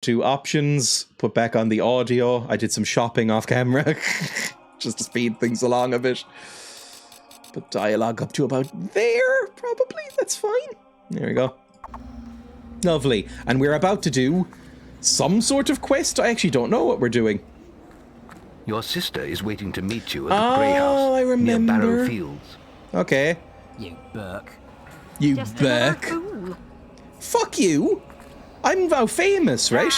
to options, put back on the audio. I did some shopping off camera just to speed things along a bit. Put dialogue up to about there, probably. That's fine. There we go. Lovely. And we're about to do some sort of quest. I actually don't know what we're doing. Your sister is waiting to meet you at the Grey House I remember. near Barrow Fields. Okay. You Burke. You Just Burke. another fool. Fuck you. I'm now famous, right?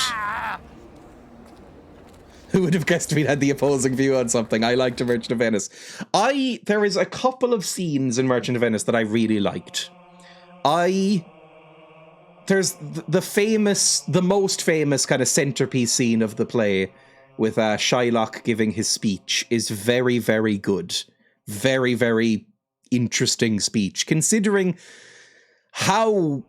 Who would have guessed we'd had the opposing view on something? I liked Merchant of Venice. There is a couple of scenes in Merchant of Venice that I really liked. There's the most famous kind of centerpiece scene of the play with Shylock giving his speech is very, very good. Very, very interesting speech, considering how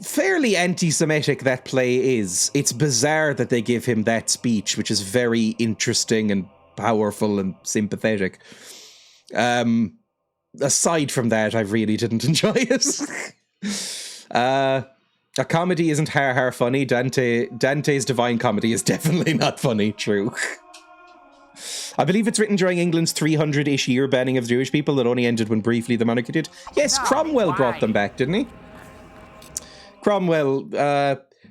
fairly anti-Semitic that play is. It's bizarre that they give him that speech, which is very interesting and powerful and sympathetic. Aside from that, I really didn't enjoy it. A comedy isn't har funny. Dante's Divine Comedy is definitely not funny, true. I believe it's written during England's 300-ish year banning of Jewish people that only ended when briefly the monarchy did. Yes, Cromwell brought them back, didn't he? Cromwell,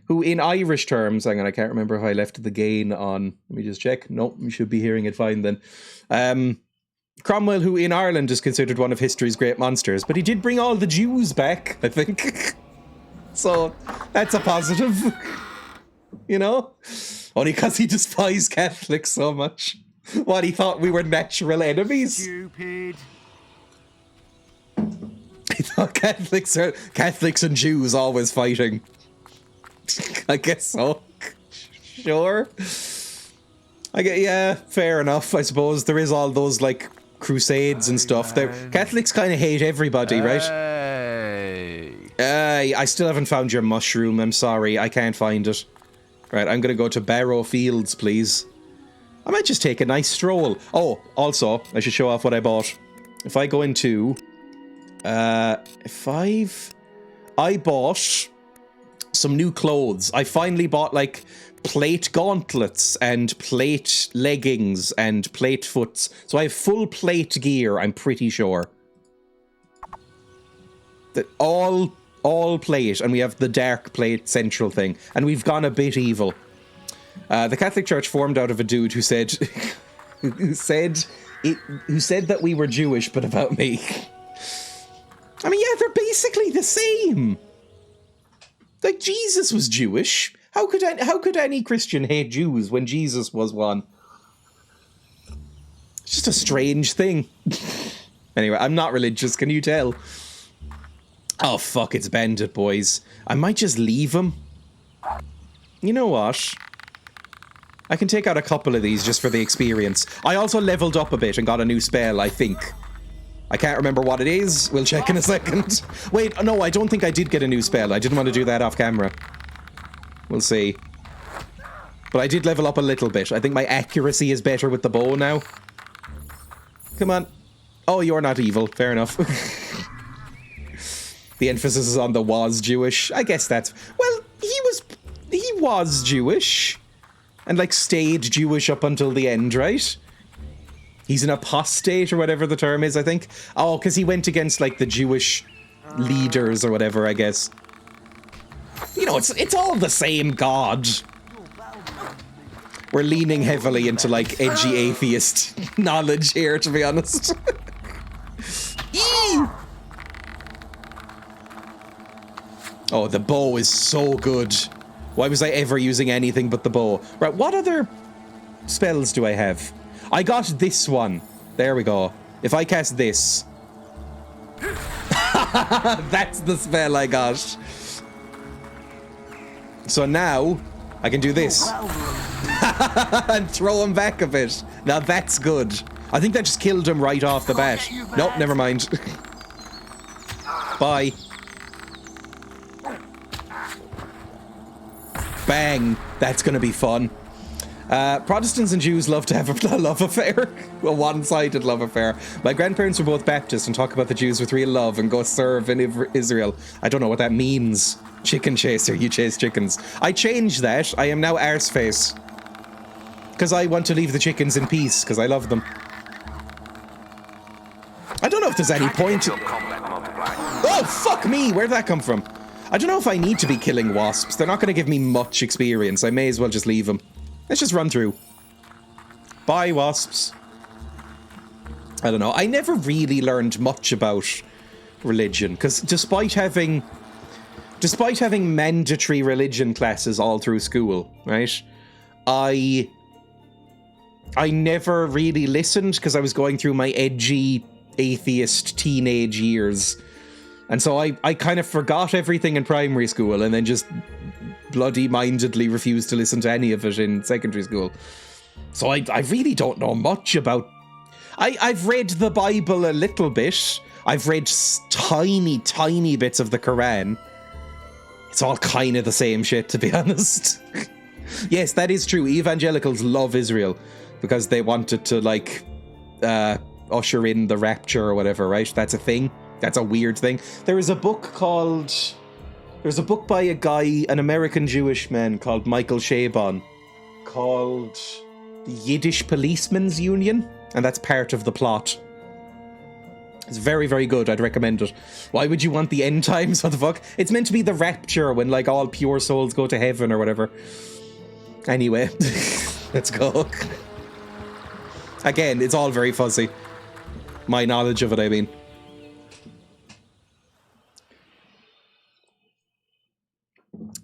who in Irish terms, hang on, I can't remember if I left the gain on. Let me just check. Nope, you should be hearing it fine then. Cromwell, who in Ireland is considered one of history's great monsters, but he did bring all the Jews back, I think. So, that's a positive. You know? Only because he despised Catholics so much. What, he thought we were natural enemies? Stupid. I thought Catholics and Jews always fighting. I guess so. Sure. Yeah, fair enough. I suppose there is all those like crusades and stuff. Catholics kind of hate everybody, right? I still haven't found your mushroom. I'm sorry, I can't find it. Right, I'm gonna go to Barrow Fields, please. I might just take a nice stroll. Oh, also, I should show off what I bought. If I go into I bought some new clothes. I finally bought like plate gauntlets and plate leggings and plate foots. So I have full plate gear, I'm pretty sure. That all plate, and we have the dark plate central thing, and we've gone a bit evil. The Catholic Church formed out of a dude who said who said that we were Jewish, but about me. I mean, yeah, they're basically the same. Like, Jesus was Jewish. How could any Christian hate Jews when Jesus was one? It's just a strange thing. Anyway, I'm not religious, can you tell? Oh, fuck, it's Bandit Boys. I might just leave them. You know what? I can take out a couple of these just for the experience. I also leveled up a bit and got a new spell, I think. I can't remember what it is. We'll check in a second. Wait, no, I don't think I did get a new spell. I didn't want to do that off camera. We'll see. But I did level up a little bit. I think my accuracy is better with the bow now. Come on. Oh, you're not evil. Fair enough. The emphasis is on the was Jewish. I guess that's... Well, he was Jewish. And, like, stayed Jewish up until the end, right? He's an apostate or whatever the term is, I think. Oh, because he went against, like, the Jewish leaders or whatever, I guess. You know, it's all the same God. We're leaning heavily into, like, edgy atheist knowledge here, to be honest. Eee! Oh, the bow is so good. Why was I ever using anything but the bow? Right, what other spells do I have? I got this one. There we go. If I cast this... That's the spell I got. So now, I can do this. And throw him back a bit. Now that's good. I think that just killed him right off the bat. Nope, never mind. Bye. Bang. That's gonna be fun. Protestants and Jews love to have a love affair. A one-sided love affair. My grandparents were both Baptist and talk about the Jews with real love and go serve in Israel. I don't know what that means. Chicken chaser, you chase chickens. I changed that. I am now arseface. Because I want to leave the chickens in peace, because I love them. I don't know if there's any point. Oh, fuck me! Where'd that come from? I don't know if I need to be killing wasps. They're not going to give me much experience. I may as well just leave them. Let's just run through. Bye, wasps. I don't know. I never really learned much about religion, because despite having mandatory religion classes all through school, right? I never really listened because I was going through my edgy atheist teenage years. And so I kind of forgot everything in primary school and then just bloody mindedly refused to listen to any of it in secondary school. So I really don't know much about... I've read the Bible a little bit. I've read tiny bits of the Quran. It's all kind of the same shit, to be honest. Yes, that is true. Evangelicals love Israel because they wanted to, like, usher in the rapture or whatever, right? That's a thing. That's a weird thing. There's a book by a guy, an American Jewish man called Michael Chabon, called the Yiddish Policemen's Union, and that's part of the plot. It's very, very good. I'd recommend it. Why would you want the end times? What the fuck? It's meant to be the rapture when, like, all pure souls go to heaven or whatever. Anyway, let's go. Again, it's all very fuzzy. My knowledge of it, I mean.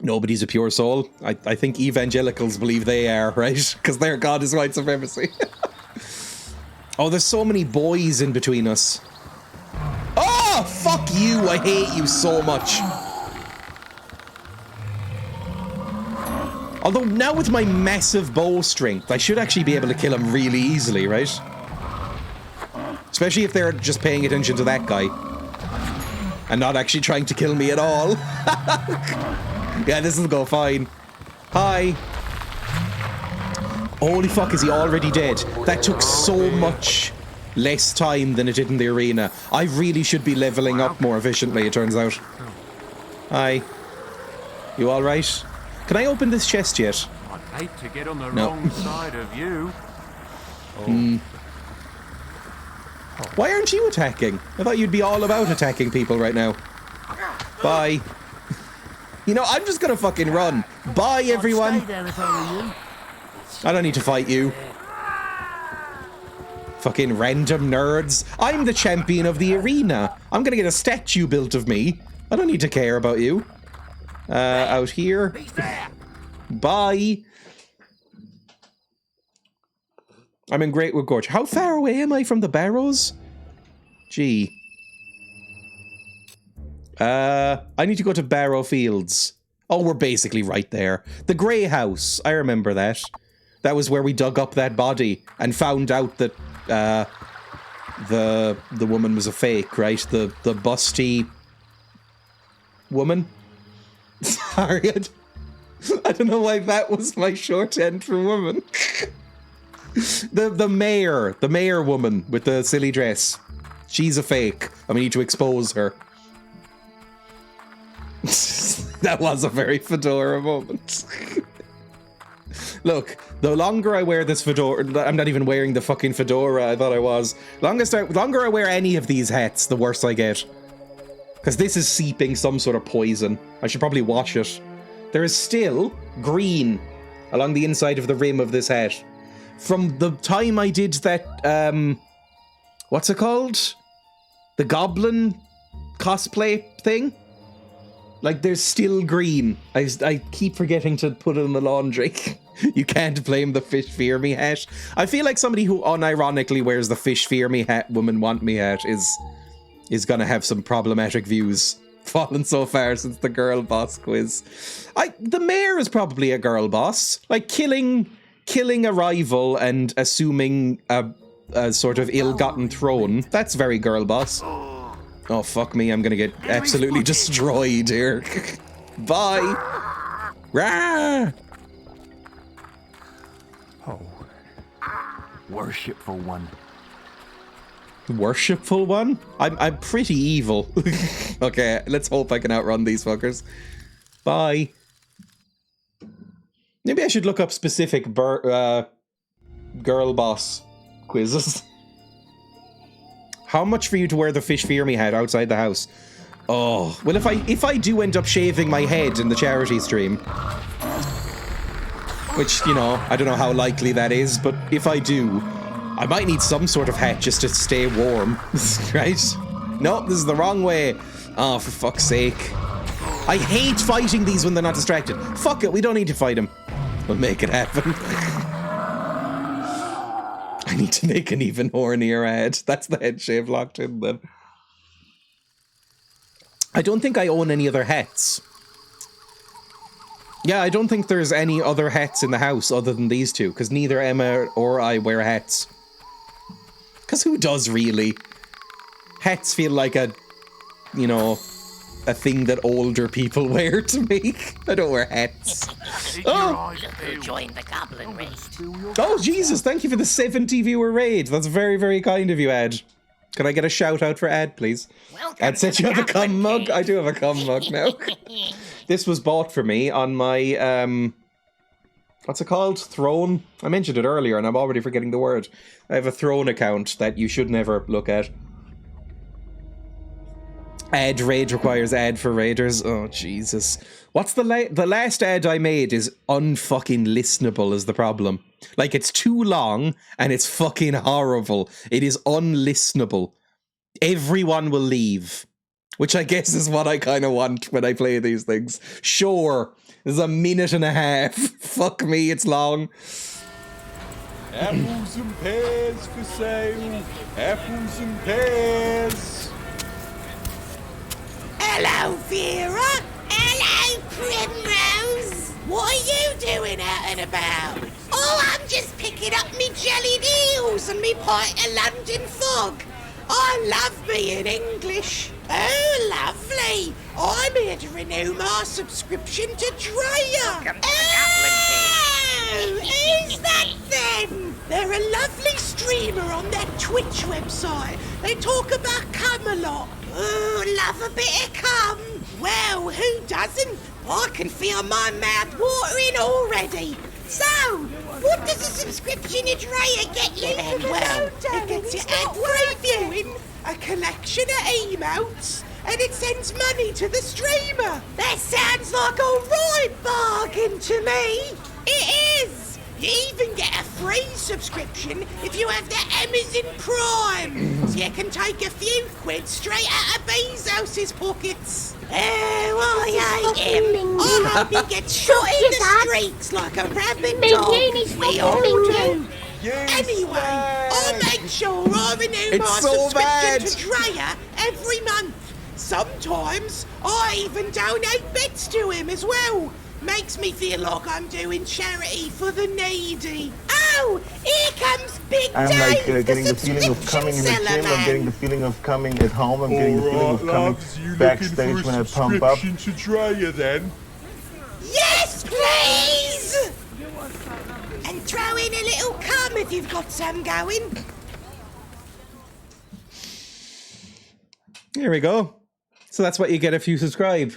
Nobody's a pure soul. I think evangelicals believe they are, right? Because their God is white supremacy. Oh, there's so many boys in between us. Oh, fuck you. I hate you so much. Although now with my massive bow strength, I should actually be able to kill him really easily, right? Especially if they're just paying attention to that guy. And not actually trying to kill me at all. Yeah, this will go fine. Hi. Holy fuck, is he already dead? That took so much less time than it did in the arena. I really should be leveling up more efficiently, it turns out. Hi. You alright? Can I open this chest yet? I'd hate to get on the wrong side of you. Why aren't you attacking? I thought you'd be all about attacking people right now. Bye. You know, I'm just gonna fucking run. Bye, everyone. I don't need to fight you. Fucking random nerds. I'm the champion of the arena. I'm gonna get a statue built of me. I don't need to care about you. Out here. Bye. I'm in Greatwood Gorge. How far away am I from the barrows? Gee. I need to go to Barrow Fields. Oh, we're basically right there. The Grey House. I remember that. That was where we dug up that body and found out that the woman was a fake, right? The busty woman. Sorry, I don't know why that was my shorthand for woman. the mayor woman with the silly dress. She's a fake. I need to expose her. That was a very fedora moment. Look, the longer I wear this fedora, I'm not even wearing the fucking fedora I thought I was. Longer I wear any of these hats, the worse I get. Because this is seeping some sort of poison. I should probably wash it. There is still green along the inside of the rim of this hat. From the time I did that, what's it called? The goblin cosplay thing? Like, there's still green. I keep forgetting to put it in the laundry. You can't blame the fish fear me hat. I feel like somebody who unironically wears the fish fear me hat, woman want me hat is gonna have some problematic views. Fallen so far since the girl boss quiz. The mayor is probably a girl boss. Like, killing a rival and assuming a sort of ill-gotten throne. That's very girl boss. Oh, fuck me, I'm gonna get absolutely destroyed here. Bye! Rah! Oh, worshipful one. Worshipful one? I'm pretty evil. Okay, let's hope I can outrun these fuckers. Bye. Maybe I should look up specific girl boss quizzes. How much for you to wear the fish fear me hat outside the house? Oh, well, if I do end up shaving my head in the charity stream, which, you know, I don't know how likely that is, but if I do, I might need some sort of hat just to stay warm, right? No, this is the wrong way. Oh, for fuck's sake. I hate fighting these when they're not distracted. Fuck it, we don't need to fight them. We'll make it happen. I need to make an even hornier ad. That's the head shave locked in then. I don't think I own any other hats. Yeah, I don't think there's any other hats in the house other than these two, because neither Emma or I wear hats. Because who does, really? Hats feel like a, you know, a thing that older people wear to me. I don't wear hats. Oh! Join the goblin race. Oh, Jesus, thank you for the 70 viewer raid. That's very, very kind of you, Ad. Can I get a shout out for Ad, please? Ad said you have a cum mug. I do have a cum mug now. This was bought for me on my, what's it called? Throne? I mentioned it earlier and I'm already forgetting the word. I have a Throne account that you should never look at. Ad raid requires ad for raiders. Oh, Jesus. What's the last ad I made is unfucking listenable is the problem. Like, it's too long and it's fucking horrible. It is unlistenable. Everyone will leave. Which I guess is what I kind of want when I play these things. Sure, there's a minute and a half. Fuck me, it's long. Apples and pears for sale. Apples and pears. Hello, Vera. Hello, Primrose. What are you doing out and about? Oh, I'm just picking up me jellied eels and me pint of London fog. I love being English. Oh, lovely. I'm here to renew my subscription to Dreya. Oh, who's that then? They're a lovely streamer on their Twitch website. They talk about cum a lot. Oh, love a bit of cum. Well, who doesn't? I can feel my mouth watering already. So, what does a subscription to Dreya get you then? Well, it gets you ad-free viewing, a collection of emotes, and it sends money to the streamer. That sounds like a right bargain to me. It is. You even get a free subscription if you have the Amazon Prime. So you can take a few quid straight out of Bezos's pockets. Oh, I hate him. I hope he gets shot in the streets like a rabid dog. We all do. Anyway, I'll make sure I renew my subscription to Dreya every month. Sometimes I even donate bits to him as well. Makes me feel like I'm doing charity for the needy. Oh, here comes Big I'm Dave, like the getting the feeling of coming in the subscription gym. seller I'm getting the feeling of coming at home. I'm getting the feeling of coming backstage when I pump up. To Dreya, then. Yes, please! And throw in a little cum if you've got some going. Here we go. So that's what you get if you subscribe.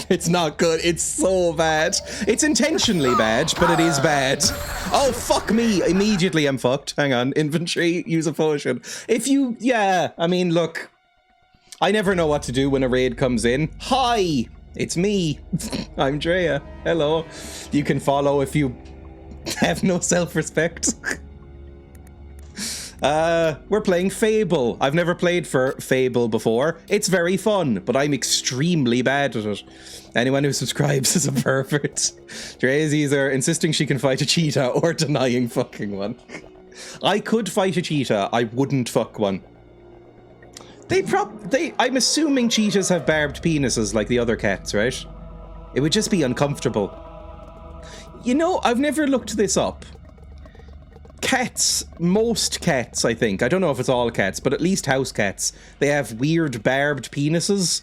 It's not good. It's so bad. It's intentionally bad, but it is bad. Oh, fuck me. Immediately I'm fucked. Hang on. Inventory, use a potion. If you... Yeah, I mean, look. I never know what to do when a raid comes in. Hi! It's me. I'm Dreya. Hello. You can follow if you have no self-respect. We're playing Fable. I've never played for Fable before. It's very fun, but I'm extremely bad at it. Anyone who subscribes is a pervert. Dreya's either insisting she can fight a cheetah or denying fucking one. I could fight a cheetah. I wouldn't fuck one. I'm assuming cheetahs have barbed penises like the other cats, right? It would just be uncomfortable. You know, I've never looked this up. Cats, most cats, I think, I don't know if it's all cats, but at least house cats, they have weird barbed penises.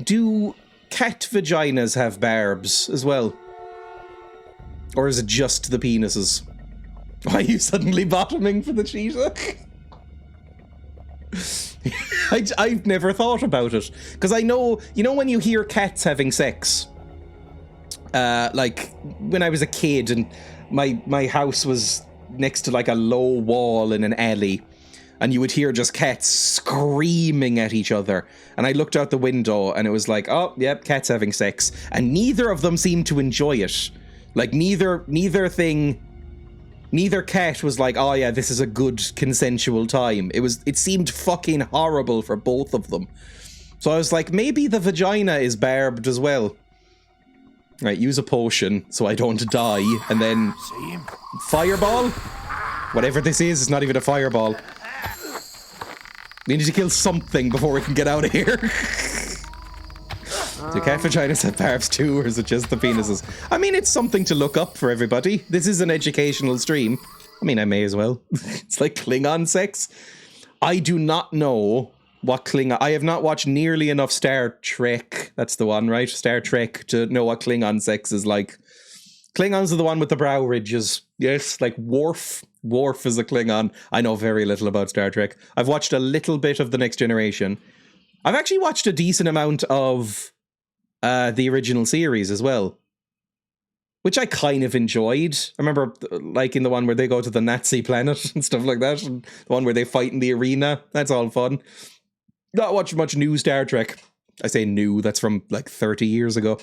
Do cat vaginas have barbs as well? Or is it just the penises? Why are you suddenly bottoming for the cheetah? I've never thought about it. Because I know, you know when you hear cats having sex? Like, when I was a kid and my house was next to like a low wall in an alley, and you would hear just cats screaming at each other. And I looked out the window and it was like, oh, yep, cats having sex. And neither of them seemed to enjoy it. Like, neither cat was like, oh yeah, this is a good consensual time. It seemed fucking horrible for both of them. So I was like, maybe the vagina is barbed as well. Right, use a potion so I don't die, and then fireball? Whatever this is, it's not even a fireball. We need to kill something before we can get out of here. Do cat vaginas have barbs too, or is it just the penises? I mean, it's something to look up for everybody. This is an educational stream. I mean, I may as well. It's like Klingon sex. I do not know what Klingon... I have not watched nearly enough Star Trek. That's the one, right? Star Trek to know what Klingon sex is like. Klingons are the one with the brow ridges. Yes, like Worf. Worf is a Klingon. I know very little about Star Trek. I've watched a little bit of The Next Generation. I've actually watched a decent amount of the original series as well, which I kind of enjoyed. I remember liking the one where they go to the Nazi planet and stuff like that, and the one where they fight in the arena. That's all fun. Not watched much new Star Trek. I say new, that's from like 30 years ago.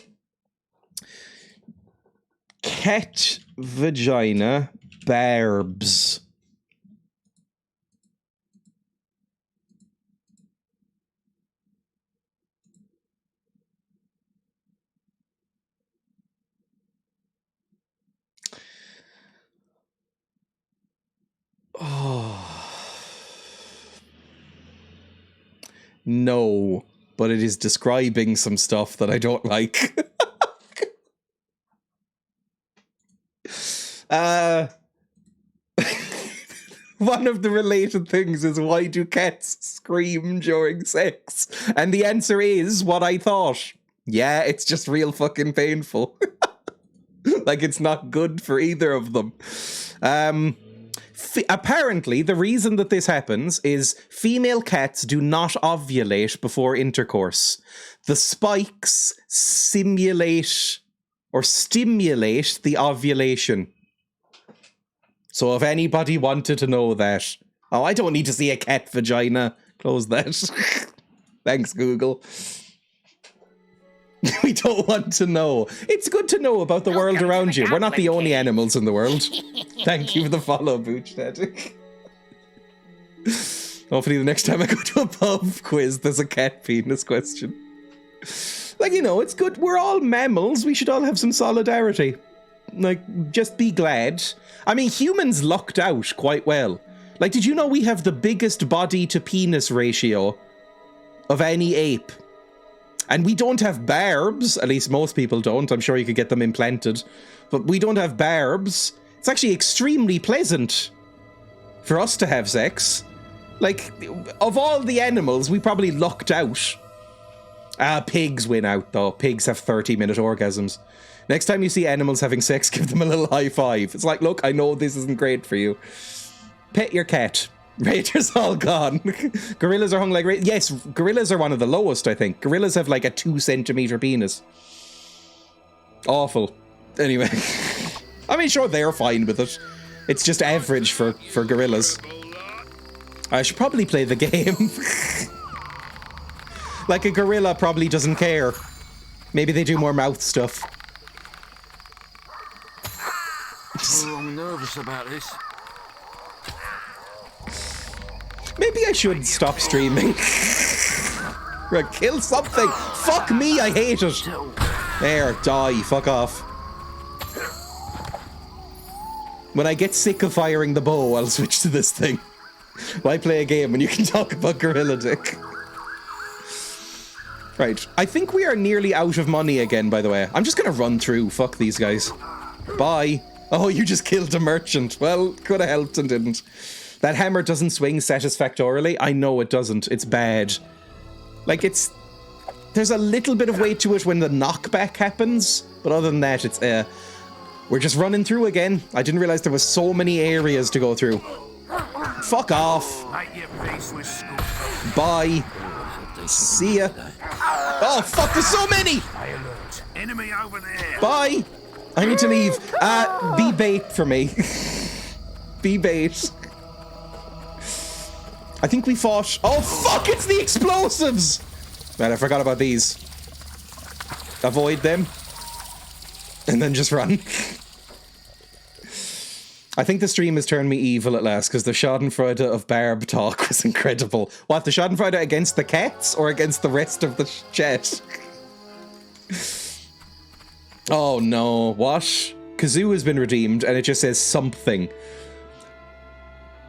Cat vagina barbs. Oh. No, but it is describing some stuff that I don't like. One of the related things is, why do cats scream during sex? And the answer is what I thought. Yeah, it's just real fucking painful. Like, it's not good for either of them. Apparently, the reason that this happens is female cats do not ovulate before intercourse. The spikes simulate or stimulate the ovulation. So if anybody wanted to know that... Oh, I don't need to see a cat vagina. Close that. Thanks, Google. We don't want to know. It's good to know about the world around you. We're not the only animals in the world. Thank you for the follow, Booch Static. Hopefully the next time I go to a pub quiz, there's a cat penis question. Like, you know, it's good. We're all mammals. We should all have some solidarity. Like, just be glad. I mean, humans lucked out quite well. Like, did you know we have the biggest body to penis ratio of any ape? And we don't have barbs, at least most people don't. I'm sure you could get them implanted. But we don't have barbs. It's actually extremely pleasant for us to have sex. Like, of all the animals, we probably lucked out. Pigs win out, though. Pigs have 30-minute orgasms. Next time you see animals having sex, give them a little high five. It's like, look, I know this isn't great for you. Pet your cat. Raiders all gone. Gorillas are hung like... Yes, gorillas are one of the lowest, I think. Gorillas have like a 2-centimeter penis. Awful. Anyway. I mean, sure, they're fine with it. It's just average for gorillas. I should probably play the game. Like, a gorilla probably doesn't care. Maybe they do more mouth stuff. I'm nervous about this. Maybe I should stop streaming. Right, kill something. Fuck me, I hate it. There, die. Fuck off. When I get sick of firing the bow, I'll switch to this thing. Why play a game when you can talk about gorilla dick? Right, I think we are nearly out of money again, by the way. I'm just gonna run through. Fuck these guys. Bye. Oh, you just killed a merchant. Well, could have helped and didn't. That hammer doesn't swing satisfactorily. I know it doesn't. It's bad. Like, it's... There's a little bit of weight to it when the knockback happens, but other than that, it's... We're just running through again. I didn't realize there was so many areas to go through. Fuck off. Make your peace with school. Bye. See ya. Oh, fuck, there's so many. High alert. Enemy over there. Bye. I need to leave. Be bait for me. Be bait. I think we fought. Oh, fuck, it's the explosives. Man, I forgot about these. Avoid them. And then just run. I think the stream has turned me evil at last because the Schadenfreude of Barb talk was incredible. What, the Schadenfreude against the cats or against the rest of the chat? Oh no, what? Kazoo has been redeemed and it just says something.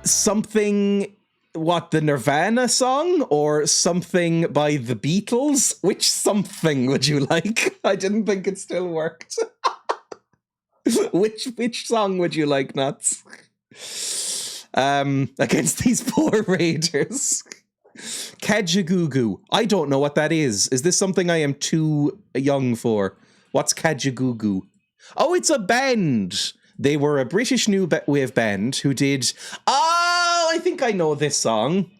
Something, what, the Nirvana song or something by the Beatles? Which something would you like? I didn't think it still worked. Which song would you like, Nuts? Against these poor raiders. Kajagoogoo. I don't know what that is. Is this something I am too young for? What's Kajagoogoo? Oh, it's a band. They were a British new wave band who did... Oh, I think I know this song.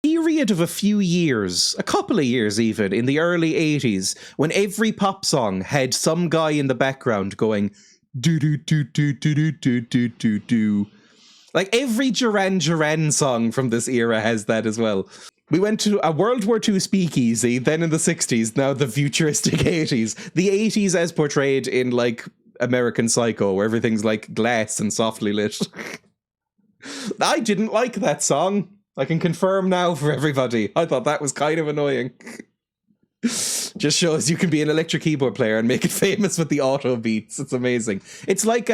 Period of a few years, a couple of years even, in the early 80s, when every pop song had some guy in the background going do do do do do do do do do do. Like every Duran Duran song from this era has that as well. We went to a World War II speakeasy, then in the 60s, now the futuristic 80s. The 80s as portrayed in like American Psycho, where everything's like glass and softly lit. I didn't like that song. I can confirm now for everybody. I thought that was kind of annoying. Just shows you can be an electric keyboard player and make it famous with the auto beats. It's amazing. It's like,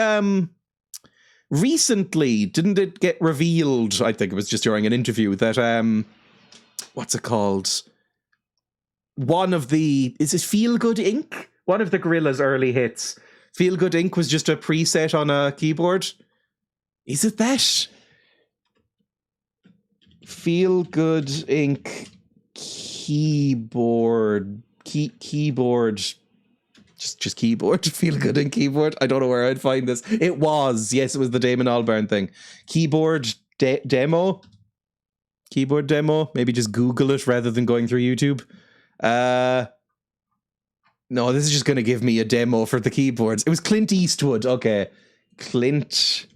recently, didn't it get revealed, I think it was just during an interview, that, what's it called? One of the, is it Feel Good Inc? One of the Gorillaz' early hits. Feel Good Inc was just a preset on a keyboard. Is it that? Feel Good Inc. keyboard. Keyboard. Just keyboard. Feel Good Inc. keyboard. I don't know where I'd find this. It was. Yes, it was the Damon Albarn thing. Keyboard demo. Keyboard demo. Maybe just Google it rather than going through YouTube. No, this is just going to give me a demo for the keyboards. It was Clint Eastwood. Okay. Clint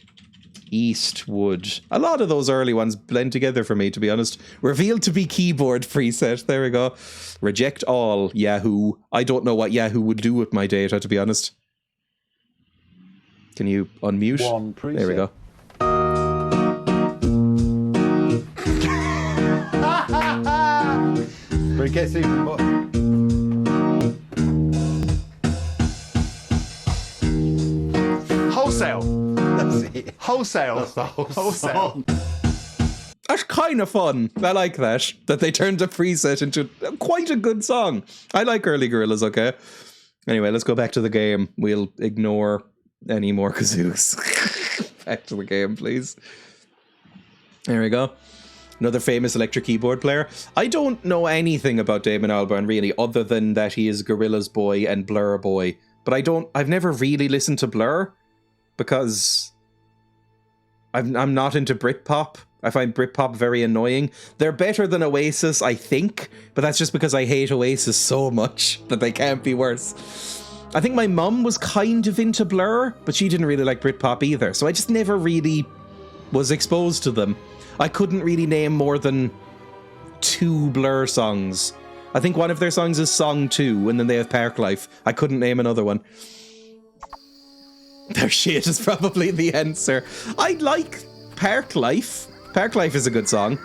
Eastwood. A lot of those early ones blend together for me, to be honest. Revealed to be keyboard preset. There we go. Reject all. Yahoo. I don't know what Yahoo would do with my data, to be honest. Can you unmute? One preset. There we go. But it gets even more. Wholesale. That's it. Wholesale. That's the wholesale. That's kind of fun. I like that they turned a preset into quite a good song. I like early Gorillaz, okay? Anyway, let's go back to the game. We'll ignore any more kazoos. Back to the game, please. There we go. Another famous electric keyboard player. I don't know anything about Damon Albarn, really, other than that he is Gorillaz boy and Blur boy. But I've never really listened to Blur, because I'm not into Britpop. I find Britpop very annoying. They're better than Oasis, I think, but that's just because I hate Oasis so much that they can't be worse. I think my mum was kind of into Blur, but she didn't really like Britpop either, so I just never really was exposed to them. I couldn't really name more than 2 Blur songs. I think one of their songs is Song 2, and then they have Park Life. I couldn't name another one. Their shit is probably the answer. I like Park Life. Park Life is a good song.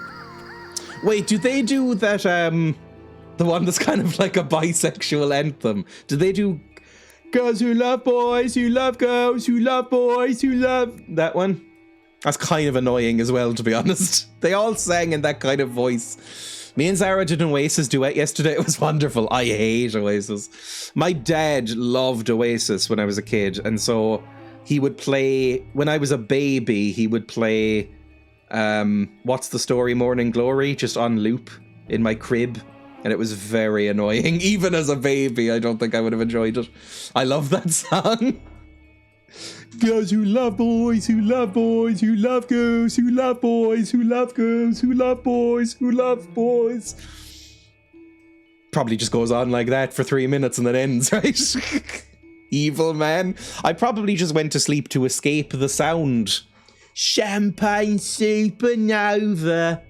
Wait, do they do that, the one that's kind of like a bisexual anthem? Do they do girls who love boys, who love girls, who love boys, who love... that one? That's kind of annoying as well, to be honest. They all sang in that kind of voice. Me and Zara did an Oasis duet yesterday. It was wonderful. I hate Oasis. My dad loved Oasis when I was a kid, and so he would play, when I was a baby, he would play What's the Story, Morning Glory, just on loop in my crib, and it was very annoying. Even as a baby, I don't think I would have enjoyed it. I love that song. Girls who love boys, who love boys, who love girls, who love boys, who love girls, who love boys, who love boys. Probably just goes on like that for 3 minutes and then ends, right? Evil man. I probably just went to sleep to escape the sound. Champagne supernova.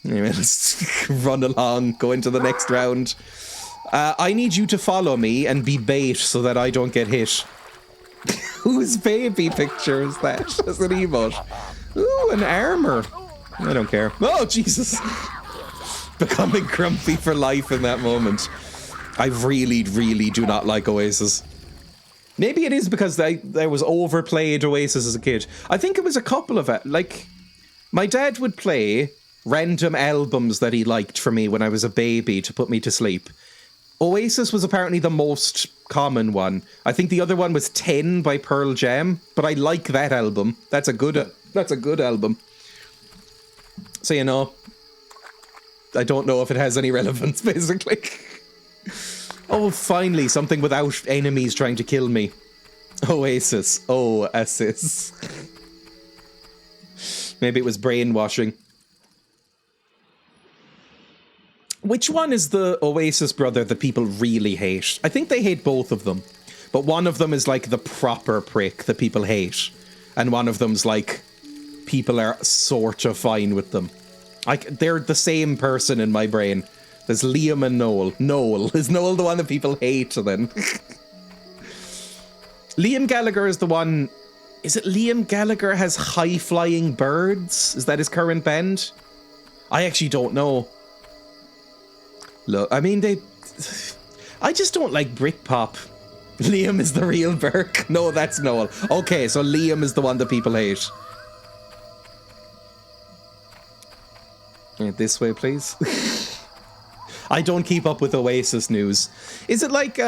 Anyway, let's run along, go into the next round. I need you to follow me and be bait so that I don't get hit. Whose baby picture is that? That's an emote. Ooh, an armor. I don't care. Oh, Jesus. Becoming grumpy for life in that moment. I really, really do not like Oasis. Maybe it is because there was overplayed Oasis as a kid. I think it was a couple of it. Like, my dad would play random albums that he liked for me when I was a baby to put me to sleep. Oasis was apparently the most common one. I think the other one was 10 by Pearl Jam, but I like that album. That's a good album. So, you know, I don't know if it has any relevance, basically. Oh, finally, something without enemies trying to kill me. Oasis. Oasis. Maybe it was brainwashing. Which one is the Oasis brother that people really hate? I think they hate both of them. But one of them is like the proper prick that people hate. And one of them's like, people are sort of fine with them. They're the same person in my brain. There's Liam and Noel. Noel. Is Noel the one that people hate then? Liam Gallagher is the one... Is it Liam Gallagher has High Flying Birds? Is that his current band? I actually don't know. Look, I mean, I just don't like Britpop. Liam is the real Burke. No, that's Noel. Okay, so Liam is the one that people hate. This way, please. I don't keep up with Oasis news. Is it like,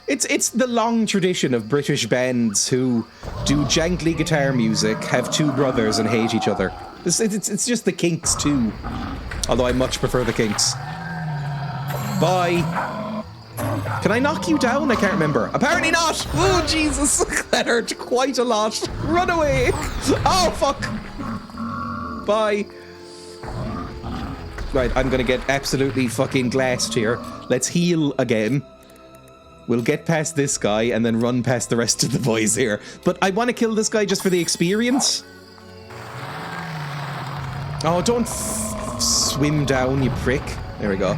it's the long tradition of British bands who do jangly guitar music, have two brothers and hate each other. It's just the Kinks too. Although I much prefer the Kinks. Bye. Can I knock you down? I can't remember. Apparently not. Oh, Jesus. That hurt quite a lot. Run away. Oh, fuck. Bye. Right, I'm gonna get absolutely fucking glassed here. Let's heal again. We'll get past this guy and then run past the rest of the boys here. But I want to kill this guy just for the experience. Oh, don't swim down, you prick. There we go.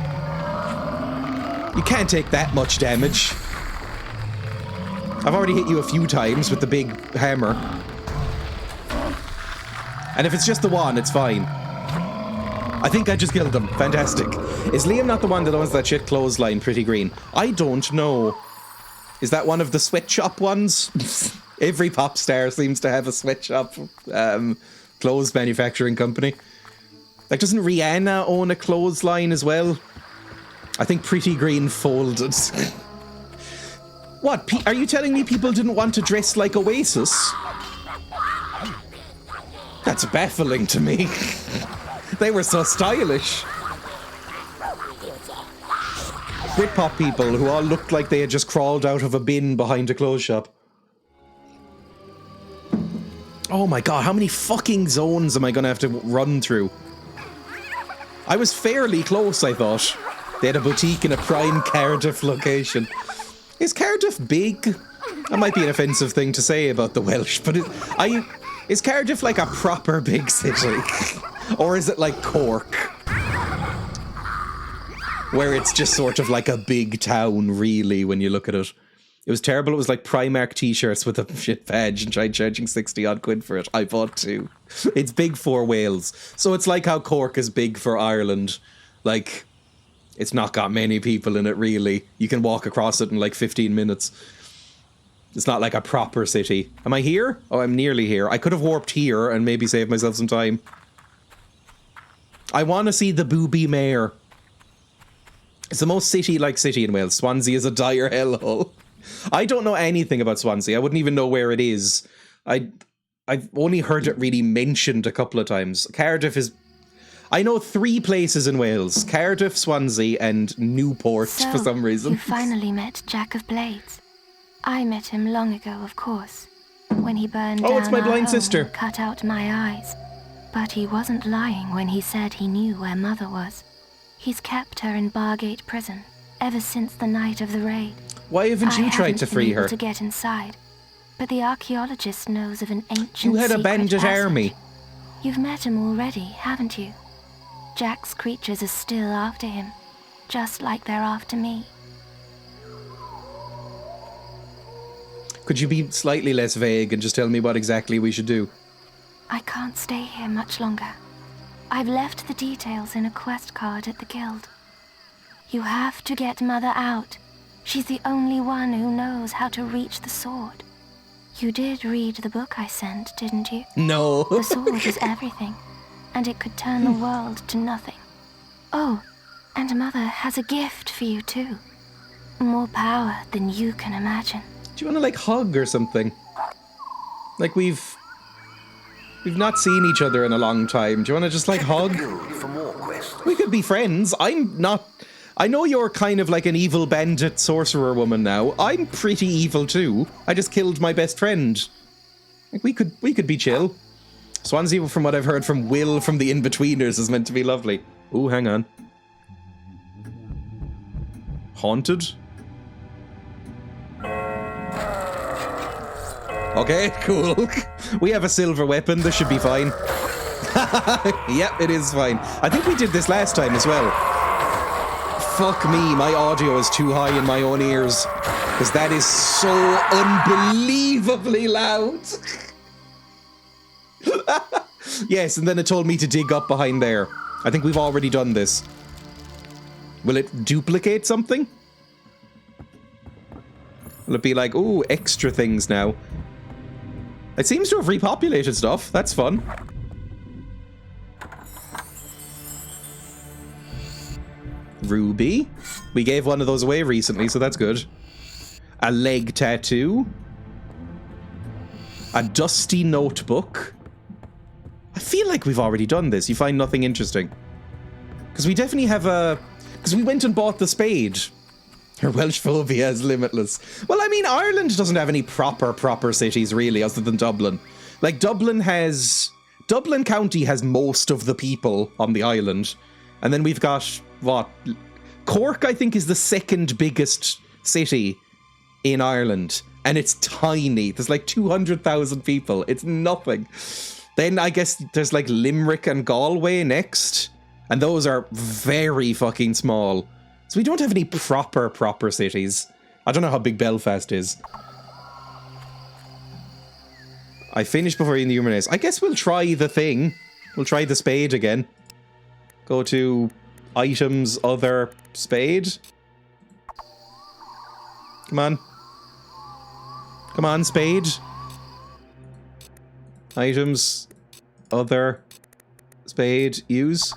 You can't take that much damage. I've already hit you a few times with the big hammer. And if it's just the one, it's fine. I think I just killed him. Fantastic. Is Liam not the one that owns that shit clothesline, Pretty Green? I don't know. Is that one of the sweatshop ones? Every pop star seems to have a sweatshop clothes manufacturing company. Like, doesn't Rihanna own a clothesline as well? I think Pretty Green folded. What? Are you telling me people didn't want to dress like Oasis? That's baffling to me. They were so stylish. Britpop people who all looked like they had just crawled out of a bin behind a clothes shop. Oh my god, how many fucking zones am I gonna have to run through? I was fairly close, I thought. They had a boutique in a prime Cardiff location. Is Cardiff big? That might be an offensive thing to say about the Welsh, but is Cardiff like a proper big city? Or is it like Cork? Where it's just sort of like a big town, really, when you look at it. It was terrible. It was like Primark t-shirts with a shit badge and tried charging 60 odd quid for it. I bought two. It's big for Wales. So it's like how Cork is big for Ireland. Like, it's not got many people in it, really. You can walk across it in like 15 minutes. It's not like a proper city. Am I here? Oh, I'm nearly here. I could have warped here and maybe saved myself some time. I want to see the Booby Mare. It's the most city-like city in Wales. Swansea is a dire hellhole. I don't know anything about Swansea. I wouldn't even know where it is. I've only heard it really mentioned a couple of times. Cardiff is... I know 3 places in Wales. Cardiff, Swansea, and Newport for some reason. You finally met Jack of Blades. I met him long ago, of course, when he burned down it's my our blind home sister. and cut out my eyes. But he wasn't lying when he said he knew where Mother was. He's kept her in Bargate Prison ever since the night of the raid. Why haven't you tried to free her? To get inside, but the archaeologist knows of an ancient You had a secret bandit passage. army. You've met him already, haven't you? Jack's creatures are still after him, just like they're after me. Could you be slightly less vague and just tell me what exactly we should do? I can't stay here much longer. I've left the details in a quest card at the guild. You have to get Mother out. She's the only one who knows how to reach the sword. You did read the book I sent, didn't you? No. The sword is everything, and it could turn the world to nothing. Oh, and Mother has a gift for you too. More power than you can imagine. Do you want to, like, hug or something? Like, we've not seen each other in a long time. Do you want to just, like, hug? For more quests. We could be friends. I'm not... I know you're kind of like an evil bandit sorcerer woman now. I'm pretty evil too. I just killed my best friend. Like, we could be chill. Swansea, from what I've heard from Will from the In-Betweeners, is meant to be lovely. Ooh, hang on. Haunted? Okay, cool. We have a silver weapon. This should be fine. Yep, it is fine. I think we did this last time as well. Fuck me, my audio is too high in my own ears. Because that is so unbelievably loud. Yes, and then it told me to dig up behind there. I think we've already done this. Will it duplicate something? Will it be like, ooh, extra things now? It seems to have repopulated stuff. That's fun. Ruby. We gave one of those away recently, so that's good. A leg tattoo. A dusty notebook. I feel like we've already done this. You find nothing interesting. Because we definitely have a... Because we went and bought the spade. Her Welsh phobia is limitless. Well, I mean, Ireland doesn't have any proper cities, really, other than Dublin. Like, Dublin County has most of the people on the island. And then we've got, what? Cork, I think, is the second biggest city in Ireland. And it's tiny. There's like 200,000 people. It's nothing. Then I guess there's like Limerick and Galway next. And those are very fucking small. So we don't have any proper cities. I don't know how big Belfast is. I finished before you knew I guess we'll try the thing. We'll try the spade again. Go to items, other, spade. Come on. Come on, spade. Items, other, spade, use.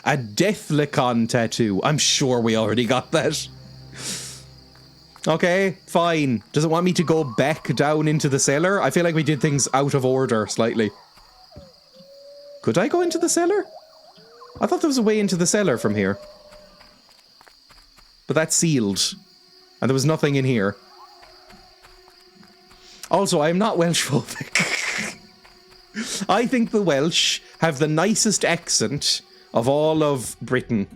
A Deathlicon tattoo. I'm sure we already got that. Okay, fine. Does it want me to go back down into the cellar? I feel like we did things out of order slightly. Could I go into the cellar? I thought there was a way into the cellar from here. But that's sealed. And there was nothing in here. Also, I am not Welsh phobic. I think the Welsh have the nicest accent of all of Britain.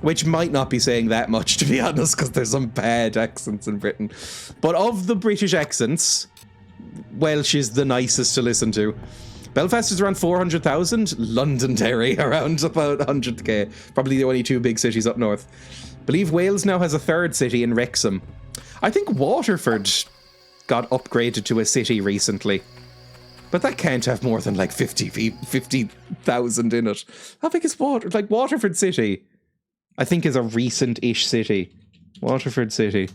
Which might not be saying that much, to be honest, because there's some bad accents in Britain. But of the British accents, Welsh is the nicest to listen to. Belfast is around 400,000. Londonderry around about 100k. Probably the only two big cities up north. Believe Wales now has a third city in Wrexham. I think Waterford got upgraded to a city recently. But that can't have more than like 50,000 in it. How big is Waterford City? I think is a recent-ish city. Waterford City.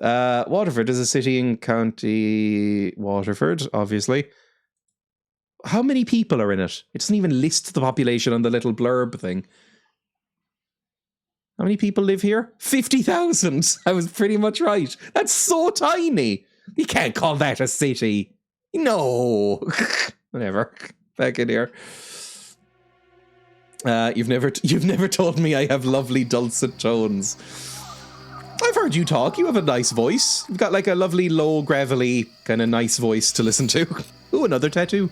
Waterford is a city in County Waterford, obviously. How many people are in it? It doesn't even list the population on the little blurb thing. How many people live here? 50,000. I was pretty much right. That's so tiny. You can't call that a city. No. Whatever. Back in here. You've never told me I have lovely dulcet tones. I've heard you talk. You have a nice voice. You've got like a lovely, low, gravelly, kind of nice voice to listen to. Ooh, another tattoo.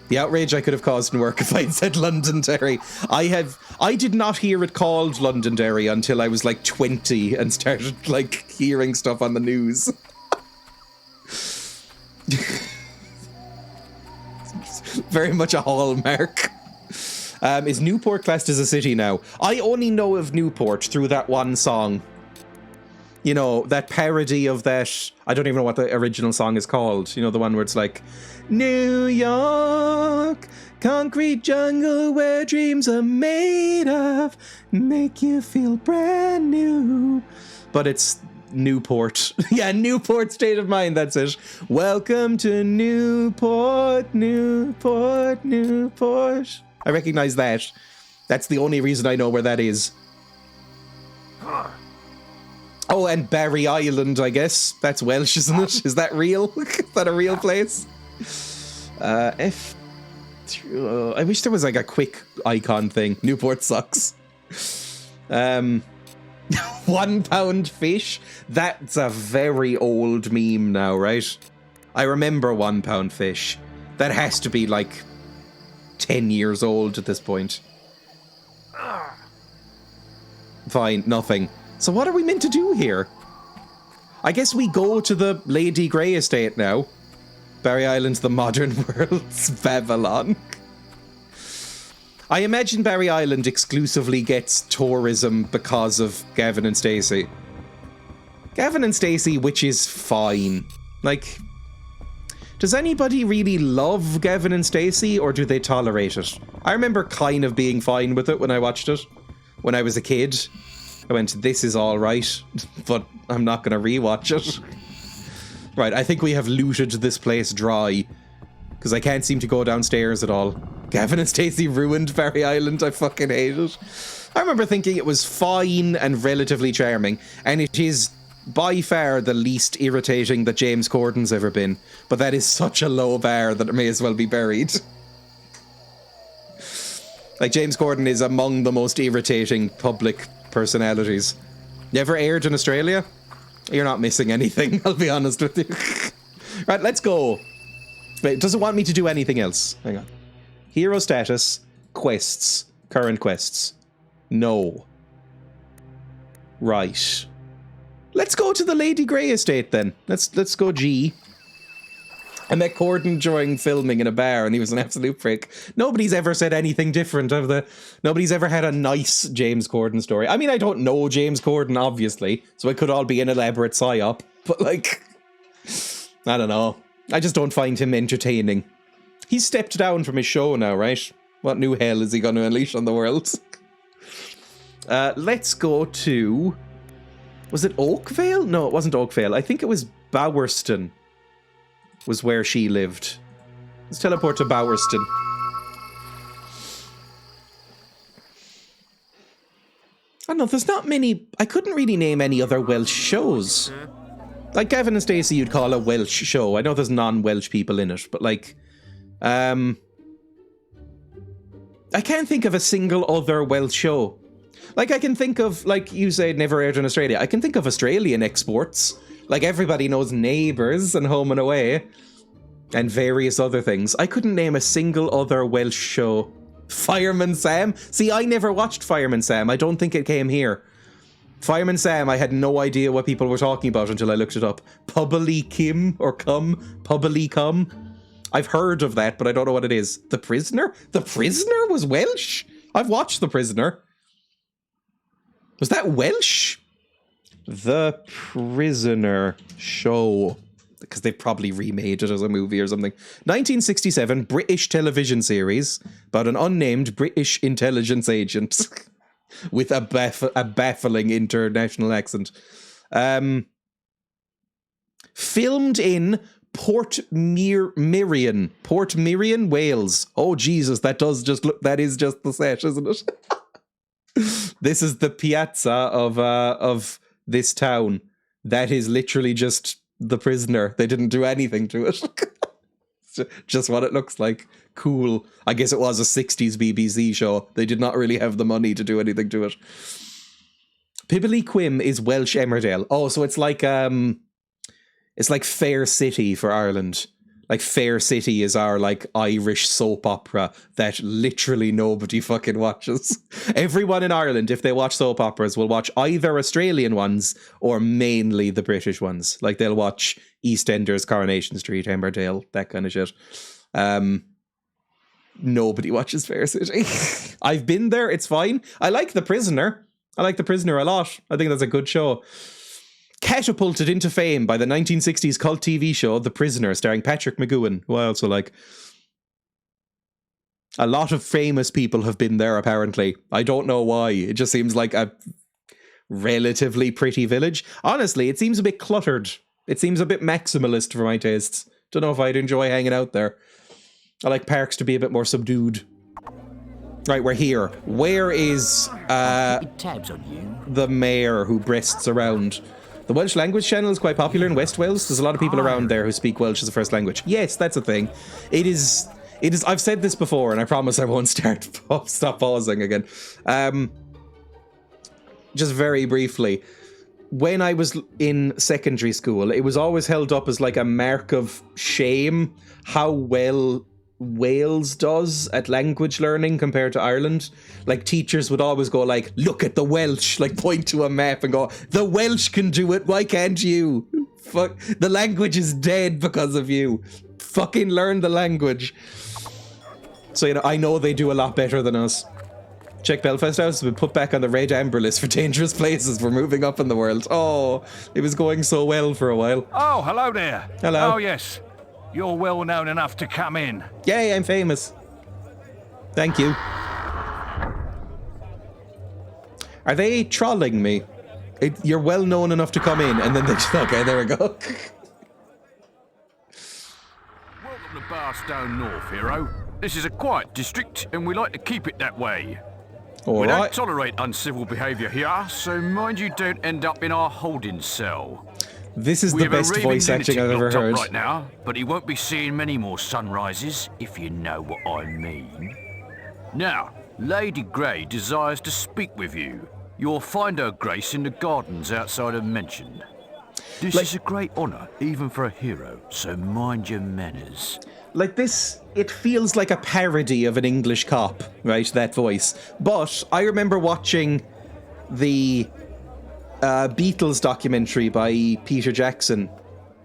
The outrage I could have caused in work if I had said Londonderry. I did not hear it called Londonderry until I was like 20 and started like hearing stuff on the news. Very much a hallmark. Is Newport classed as a city now? I only know of Newport through that one song. You know, that parody of that, I don't even know what the original song is called. You know, the one where it's like, New York, concrete jungle where dreams are made of, make you feel brand new. But it's Newport. Yeah, Newport State of Mind, that's it. Welcome to Newport, Newport, Newport. I recognize that. That's the only reason I know where that is. Oh, and Barry Island, I guess. That's Welsh, isn't it? Is that real? Is that a real place? I wish there was like a quick icon thing. Newport sucks. 1 pound fish? That's a very old meme now, right? I remember 1 pound fish. That has to be like 10 years old at this point. Fine, nothing. So what are we meant to do here? I guess we go to the Lady Grey estate now. Barry Island's the modern world's Babylon. I imagine Barry Island exclusively gets tourism because of Gavin and Stacey. Gavin and Stacey, which is fine. Like, does anybody really love Gavin and Stacey, or do they tolerate it? I remember kind of being fine with it when I watched it. When I was a kid. I went, this is alright, but I'm not going to rewatch it. Right, I think we have looted this place dry. Because I can't seem to go downstairs at all. Gavin and Stacey ruined Barry Island, I fucking hate it. I remember thinking it was fine and relatively charming, and it is by far the least irritating that James Corden's ever been. But that is such a low bar that it may as well be buried. Like, James Corden is among the most irritating public personalities. Never aired in Australia? You're not missing anything, I'll be honest with you. Right, let's go. Wait, it doesn't want me to do anything else. Hang on. Hero status, quests, current quests. No. Right. Let's go to the Lady Grey estate then. Let's go G. I met Corden during filming in a bar and he was an absolute prick. Nobody's ever said anything different of the... Nobody's ever had a nice James Corden story. I mean, I don't know James Corden, obviously, so it could all be an elaborate psyop, but like... I don't know. I just don't find him entertaining. He's stepped down from his show now, right? What new hell is he going to unleash on the world? Let's go to... Was it Oakvale? No, it wasn't Oakvale. I think it was Bowerston. Was where she lived. Let's teleport to Bowerston. I don't know, there's not many... I couldn't really name any other Welsh shows. Like Gavin and Stacey you'd call a Welsh show. I know there's non-Welsh people in it, but like... I can't think of a single other Welsh show. Like, I can think of, like you said, never aired in Australia. I can think of Australian exports. Like, everybody knows Neighbours and Home and Away. And various other things. I couldn't name a single other Welsh show. Fireman Sam? See, I never watched Fireman Sam. I don't think it came here. Fireman Sam, I had no idea what people were talking about until I looked it up. Pubbly Kim or Cum? Pubbly Cum? I've heard of that, but I don't know what it is. The Prisoner? The Prisoner was Welsh? I've watched The Prisoner. Was that Welsh? The Prisoner show. Because they've probably remade it as a movie or something. 1967 British television series about an unnamed British intelligence agent. with a baffling international accent. Filmed in Port Miriam, Wales. Oh Jesus, that is just the set, isn't it? This is the piazza of this town. That is literally just the prisoner. They didn't do anything to it. Just what it looks like. Cool. I guess it was a 60s BBC show. They did not really have the money to do anything to it. Pibbly Quim is Welsh Emmerdale. Oh, so it's like Fair City for Ireland. Like Fair City is our like Irish soap opera that literally nobody fucking watches. Everyone in Ireland, if they watch soap operas, will watch either Australian ones or mainly the British ones. Like they'll watch EastEnders, Coronation Street, Emmerdale, that kind of shit. Nobody watches Fair City. I've been there, it's fine. I like The Prisoner. I like The Prisoner a lot. I think that's a good show. Catapulted into fame by the 1960s cult TV show The Prisoner, starring Patrick McGoohan, who I also like. A lot of famous people have been there, apparently. I don't know why. It just seems like a relatively pretty village. Honestly, it seems a bit cluttered. It seems a bit maximalist for my tastes. Don't know if I'd enjoy hanging out there. I like parks to be a bit more subdued. Right, we're here. Where is the mayor who breasts around? The Welsh language channel is quite popular in West Wales. There's a lot of people around there who speak Welsh as a first language. Yes, that's a thing. It is. I've said this before, and I promise I won't stop pausing again. Just very briefly, when I was in secondary school, it was always held up as like a mark of shame how well Wales does at language learning compared to Ireland. Like teachers would always go like, look at the Welsh, like point to a map and go, the Welsh can do it, why can't you? Fuck, the language is dead because of you. Fucking learn the language. So, you know, I know they do a lot better than us. Check Belfast House has been put back on the red amber list for dangerous places. We're moving up in the world. Oh, it was going so well for a while. Oh, hello there. Hello. Oh, yes. You're well known enough to come in. Yay, I'm famous. Thank you. Are they trolling me? You're well known enough to come in, and then they just... Okay, there we go. Welcome to Barstone North, hero. This is a quiet district, and we like to keep it that way. We don't tolerate uncivil behaviour here, so mind you don't end up in our holding cell. This is the best voice acting I've ever heard. Right now, but he won't be seeing many more sunrises, if you know what I mean. Now, Lady Grey desires to speak with you. You'll find her grace in the gardens outside of Mention. This is a great honour, even for a hero, so mind your manners. Like this, it feels like a parody of an English cop, right, that voice. But I remember watching the Beatles documentary by Peter Jackson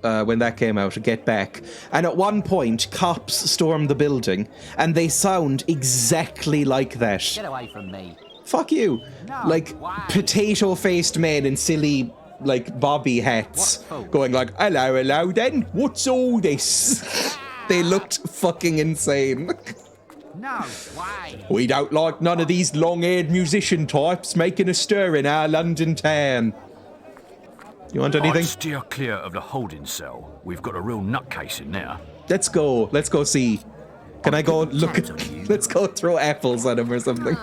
when that came out, Get Back. And at one point, cops storm the building, and they sound exactly like that. Get away from me. Fuck you. No, like, potato-faced men in silly, like, bobby hats, going like, hello then, what's all this? They looked fucking insane. No way. We don't like none of these long-haired musician types making a stir in our London town. You want anything? I'd steer clear of the holding cell. We've got a real nutcase in there. Let's go see. Can I go look at... Let's go throw apples at him or something.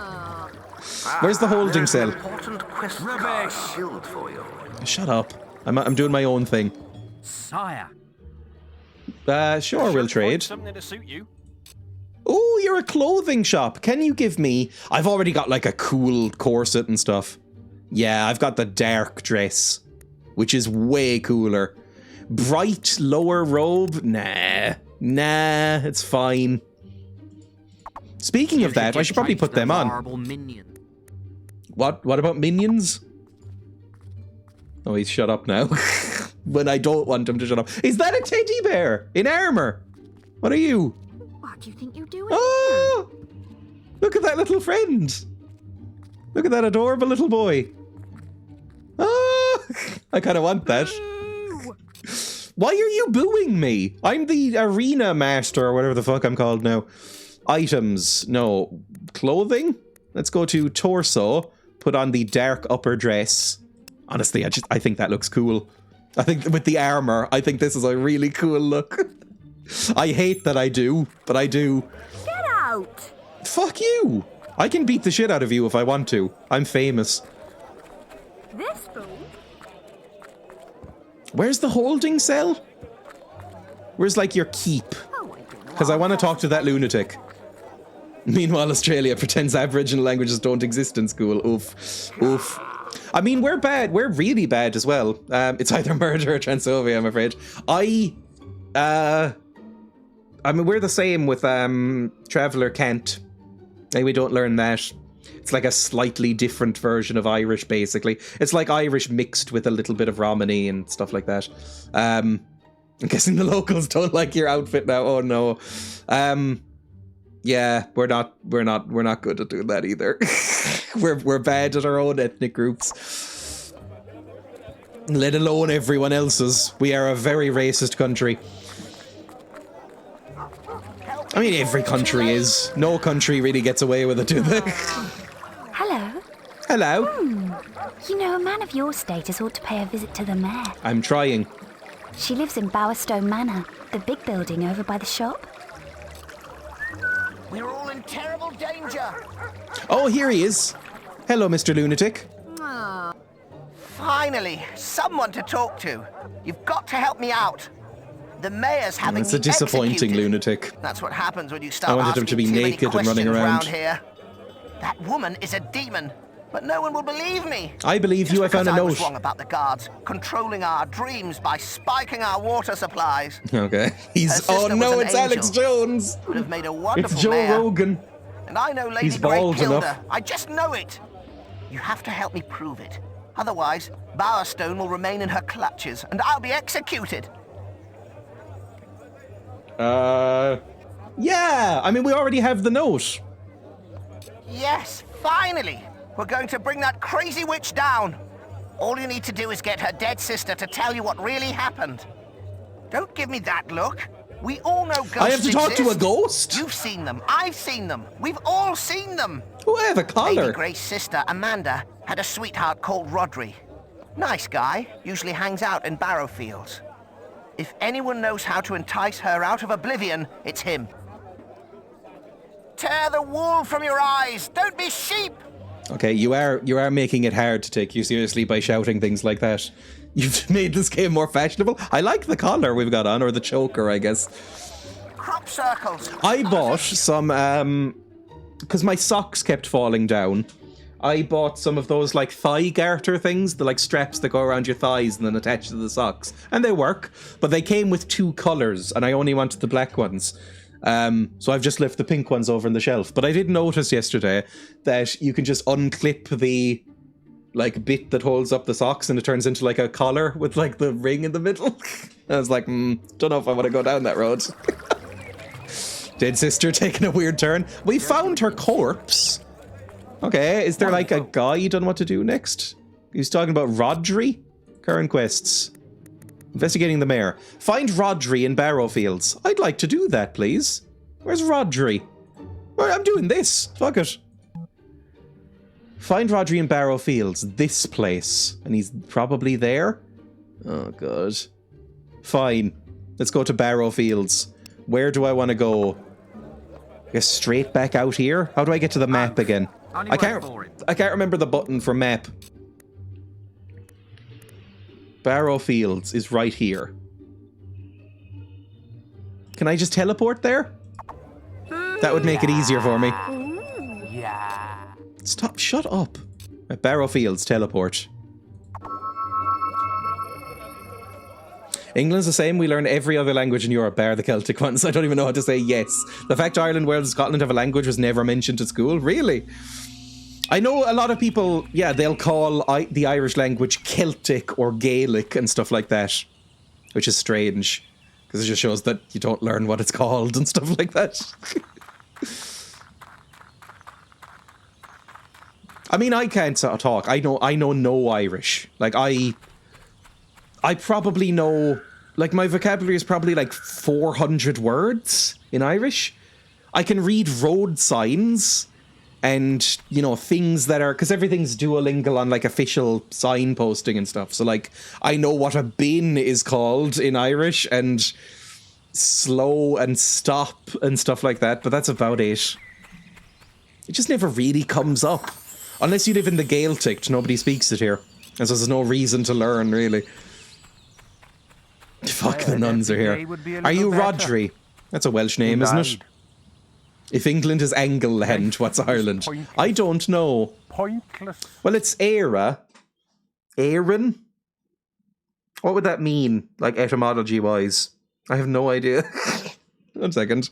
Where's the holding cell? Shut up. I'm doing my own thing. Sire. Sure, we'll trade. Something to suit you. Oh, you're a clothing shop. Can you give me... I've already got like a cool corset and stuff. Yeah, I've got the dark dress, which is way cooler. Bright lower robe? Nah, it's fine. Speaking of that, I should probably put them on. What about minions? Oh, he's shut up now. When I don't want him to shut up. Is that a teddy bear in armor? What are you? What do you think you're doing? Oh! Look at that little friend. Look at that adorable little boy. Oh! I kind of want that. Why are you booing me? I'm the arena master or whatever the fuck I'm called now. Items. No. Clothing? Let's go to torso. put on the dark upper dress. Honestly, I think that looks cool. I think with the armor, I think this is a really cool look. I hate that I do, but I do. Get out! Fuck you! I can beat the shit out of you if I want to. I'm famous. This fool? Where's the holding cell? Where's like your keep? Because I want to talk to that lunatic. Meanwhile, Australia pretends Aboriginal languages don't exist in school. Oof. Oof. I mean, we're bad. We're really bad as well. It's either murder or transphobia, I'm afraid. I mean, we're the same with Traveller Kent. Hey, we don't learn that. It's like a slightly different version of Irish, basically. It's like Irish mixed with a little bit of Romany and stuff like that. I'm guessing the locals don't like your outfit now. Oh no. Yeah, we're not good at doing that either. we're bad at our own ethnic groups, let alone everyone else's. We are a very racist country. I mean, every country is. No country really gets away with it, do they? Hello. Hello. You know, a man of your status ought to pay a visit to the mayor. I'm trying. She lives in Bowerstone Manor, the big building over by the shop. We're all in terrible danger. Oh, here he is. Hello, Mr. Lunatic. Finally, someone to talk to. You've got to help me out. The mayor's having It's a me disappointing executed. lunatic. That's what happens when you start I wanted asking him to be too many naked and running questions around. here. That woman is a demon, but no one will believe me. I believe you. I found a I was note. wrong about the guards controlling our dreams by spiking our water supplies. Okay. Her He's. sister Oh was no! an It's Alex angel. Jones. Would have made a wonderful It's Joe mayor. Rogan. And I know Lady He's Grey bald killed enough. her. I just know it. You have to help me prove it. Otherwise, Bowerstone will remain in her clutches, and I'll be executed. Yeah. I mean, we already have the note. Yes, finally! We're going to bring that crazy witch down. All you need to do is get her dead sister to tell you what really happened. Don't give me that look. We all know ghosts I have to talk to a exist. ghost? You've seen them. I've seen them. We've all seen them. Oh, I have a collar. Lady Grey's sister, Amanda, had a sweetheart called Rodri. Nice guy, usually hangs out in Barrowfields. If anyone knows how to entice her out of oblivion, it's him. Tear the wool from your eyes! Don't be sheep! Okay, you are making it hard to take you seriously by shouting things like that. You've made this game more fashionable. I like the collar we've got on, or the choker, I guess. Crop circles! I bought some, because my socks kept falling down. I bought some of those, like, thigh garter things, the, like, straps that go around your thighs and then attach to the socks. And they work, but they came with 2 colours, and I only wanted the black ones. So I've just left the pink ones over on the shelf. But I did notice yesterday that you can just unclip the, like, bit that holds up the socks and it turns into, like, a collar with, like, the ring in the middle. I was like, don't know if I want to go down that road. Dead sister taking a weird turn. We found her corpse. Okay, is there, like, a guide on what to do next? He's talking about Rodri? Current quests. Investigating the mayor. Find Rodri in Barrowfields. I'd like to do that, please. Where's Rodri? Well, I'm doing this. Fuck it. Find Rodri in Barrowfields. This place. And he's probably there? Oh, God. Fine. Let's go to Barrowfields. Where do I want to go? I guess straight back out here? How do I get to the map again? I can't remember the button for map. Barrowfields is right here. Can I just teleport there? That would make it easier for me. Yeah. Stop, shut up. At Barrowfields, teleport. England's the same. We learn every other language in Europe, bar the Celtic ones. I don't even know how to say yes. The fact Ireland, Wales, and Scotland have a language was never mentioned at school. Really? I know a lot of people, yeah, they'll call the Irish language Celtic or Gaelic and stuff like that, which is strange, because it just shows that you don't learn what it's called and stuff like that. I mean, I can't talk. I know no Irish. Like, I probably know, like, my vocabulary is probably like 400 words in Irish. I can read road signs. and, you know, things that are, because everything's duolingual on like official signposting and stuff. So like, I know what a bin is called in Irish and slow and stop and stuff like that, but that's about it. It just never really comes up. Unless you live in the Gaeltacht, nobody speaks it here. And so there's no reason to learn, really. Fuck, the nuns are here. Are you Rodri? That's a Welsh name, isn't it? If England is England, what's Ireland? I don't know. Pointless. Well, it's Éire. Éireann? What would that mean, like etymology-wise? I have no idea. 1 second.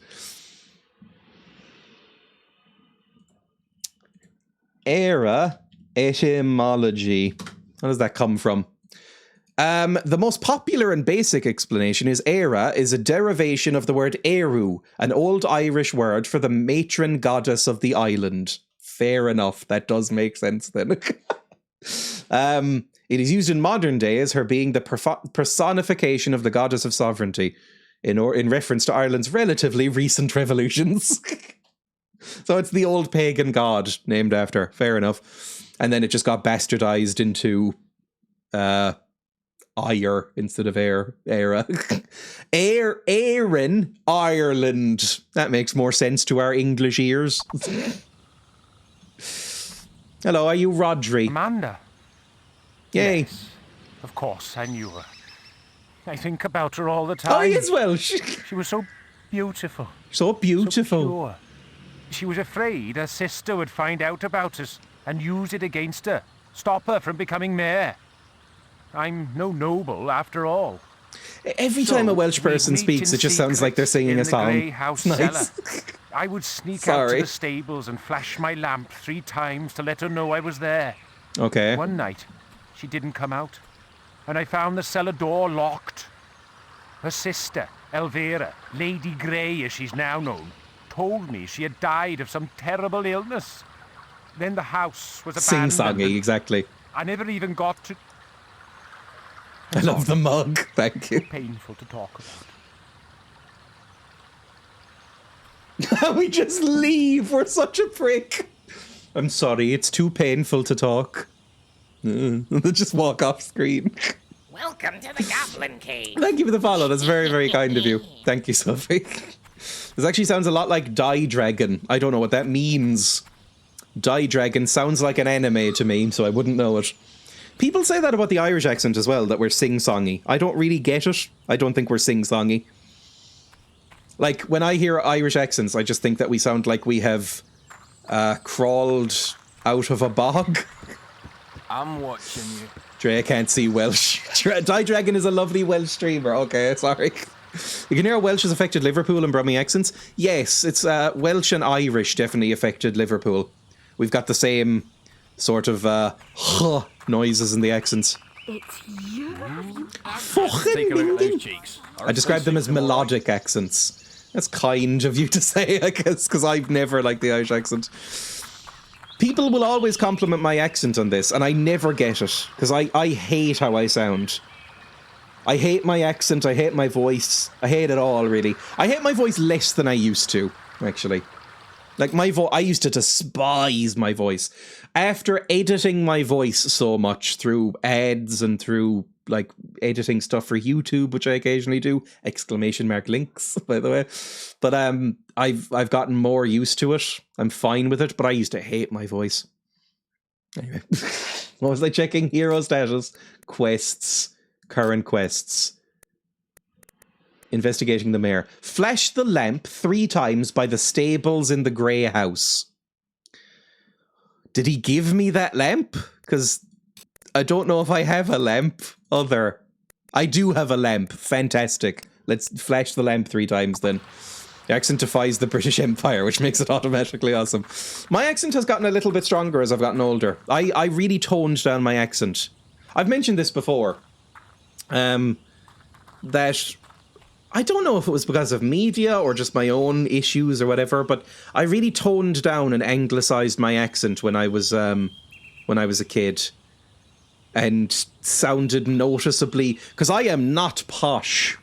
Éire etymology. How does that come from? The most popular and basic explanation is Éire is a derivation of the word Eru, an old Irish word for the matron goddess of the island. Fair enough, that does make sense then. It is used in modern day as her being the personification of the goddess of sovereignty, in reference to Ireland's relatively recent revolutions. So it's the old pagan god named after. Fair enough. And then it just got bastardized into Ire instead of Éire. Éireann, Ireland. That makes more sense to our English ears. Hello, are you Rodri? Amanda. Yay. Yes, of course, I knew her. I think about her all the time. Oh, he is Welsh. She was so beautiful. So beautiful. So pure. She was afraid her sister would find out about us and use it against her. Stop her from becoming mayor. I'm no noble, after all. Every time a Welsh person speaks, it just sounds like they're singing a song. It's nice. I would sneak out to the stables and flash my lamp 3 times to let her know I was there. Okay. One night, she didn't come out, and I found the cellar door locked. Her sister, Elvira, Lady Grey as she's now known, told me she had died of some terrible illness. Then the house was abandoned. Sing-songy, exactly. I never even got to... I love the mug, thank you. Painful to talk about. We just leave, we're such a prick. I'm sorry, it's too painful to talk. Just walk off screen. Welcome to the Goblin Cave. Thank you for the follow, that's very, very kind of you. Thank you, Sophie. This actually sounds a lot like Die Dragon. I don't know what that means. Die Dragon sounds like an anime to me, so I wouldn't know it. People say that about the Irish accent as well, that we're sing-songy. I don't really get it. I don't think we're sing-songy. Like, when I hear Irish accents, I just think that we sound like we have crawled out of a bog. I'm watching you. Dreya can't see Welsh. Die Dragon is a lovely Welsh streamer. Okay, sorry. You can hear how Welsh has affected Liverpool and Brummie accents. Yes, it's Welsh and Irish definitely affected Liverpool. We've got the same sort of noises in the accents. It's you. Take a look at those cheeks. I describe them as melodic accents. That's kind of you to say, I guess, because I've never liked the Irish accent. People will always compliment my accent on this, and I never get it, because I hate how I sound. I hate my accent, I hate my voice, I hate it all, really. I hate my voice less than I used to, actually. Like, I used to despise my voice. After editing my voice so much through ads and through, like, editing stuff for YouTube, which I occasionally do, ! Links, by the way. But I've gotten more used to it. I'm fine with it, but I used to hate my voice. Anyway. What was I checking? Hero status. Quests. Current quests. Investigating the mayor. Flash the lamp 3 times by the stables in the grey house. Did he give me that lamp? Because I don't know if I have a lamp. I do have a lamp. Fantastic. Let's flash the lamp 3 times then. The accent defies the British Empire, which makes it automatically awesome. My accent has gotten a little bit stronger as I've gotten older. I really toned down my accent. I've mentioned this before. That I don't know if it was because of media or just my own issues or whatever, but I really toned down and anglicized my accent when I was a kid, and sounded noticeably, because I am not posh.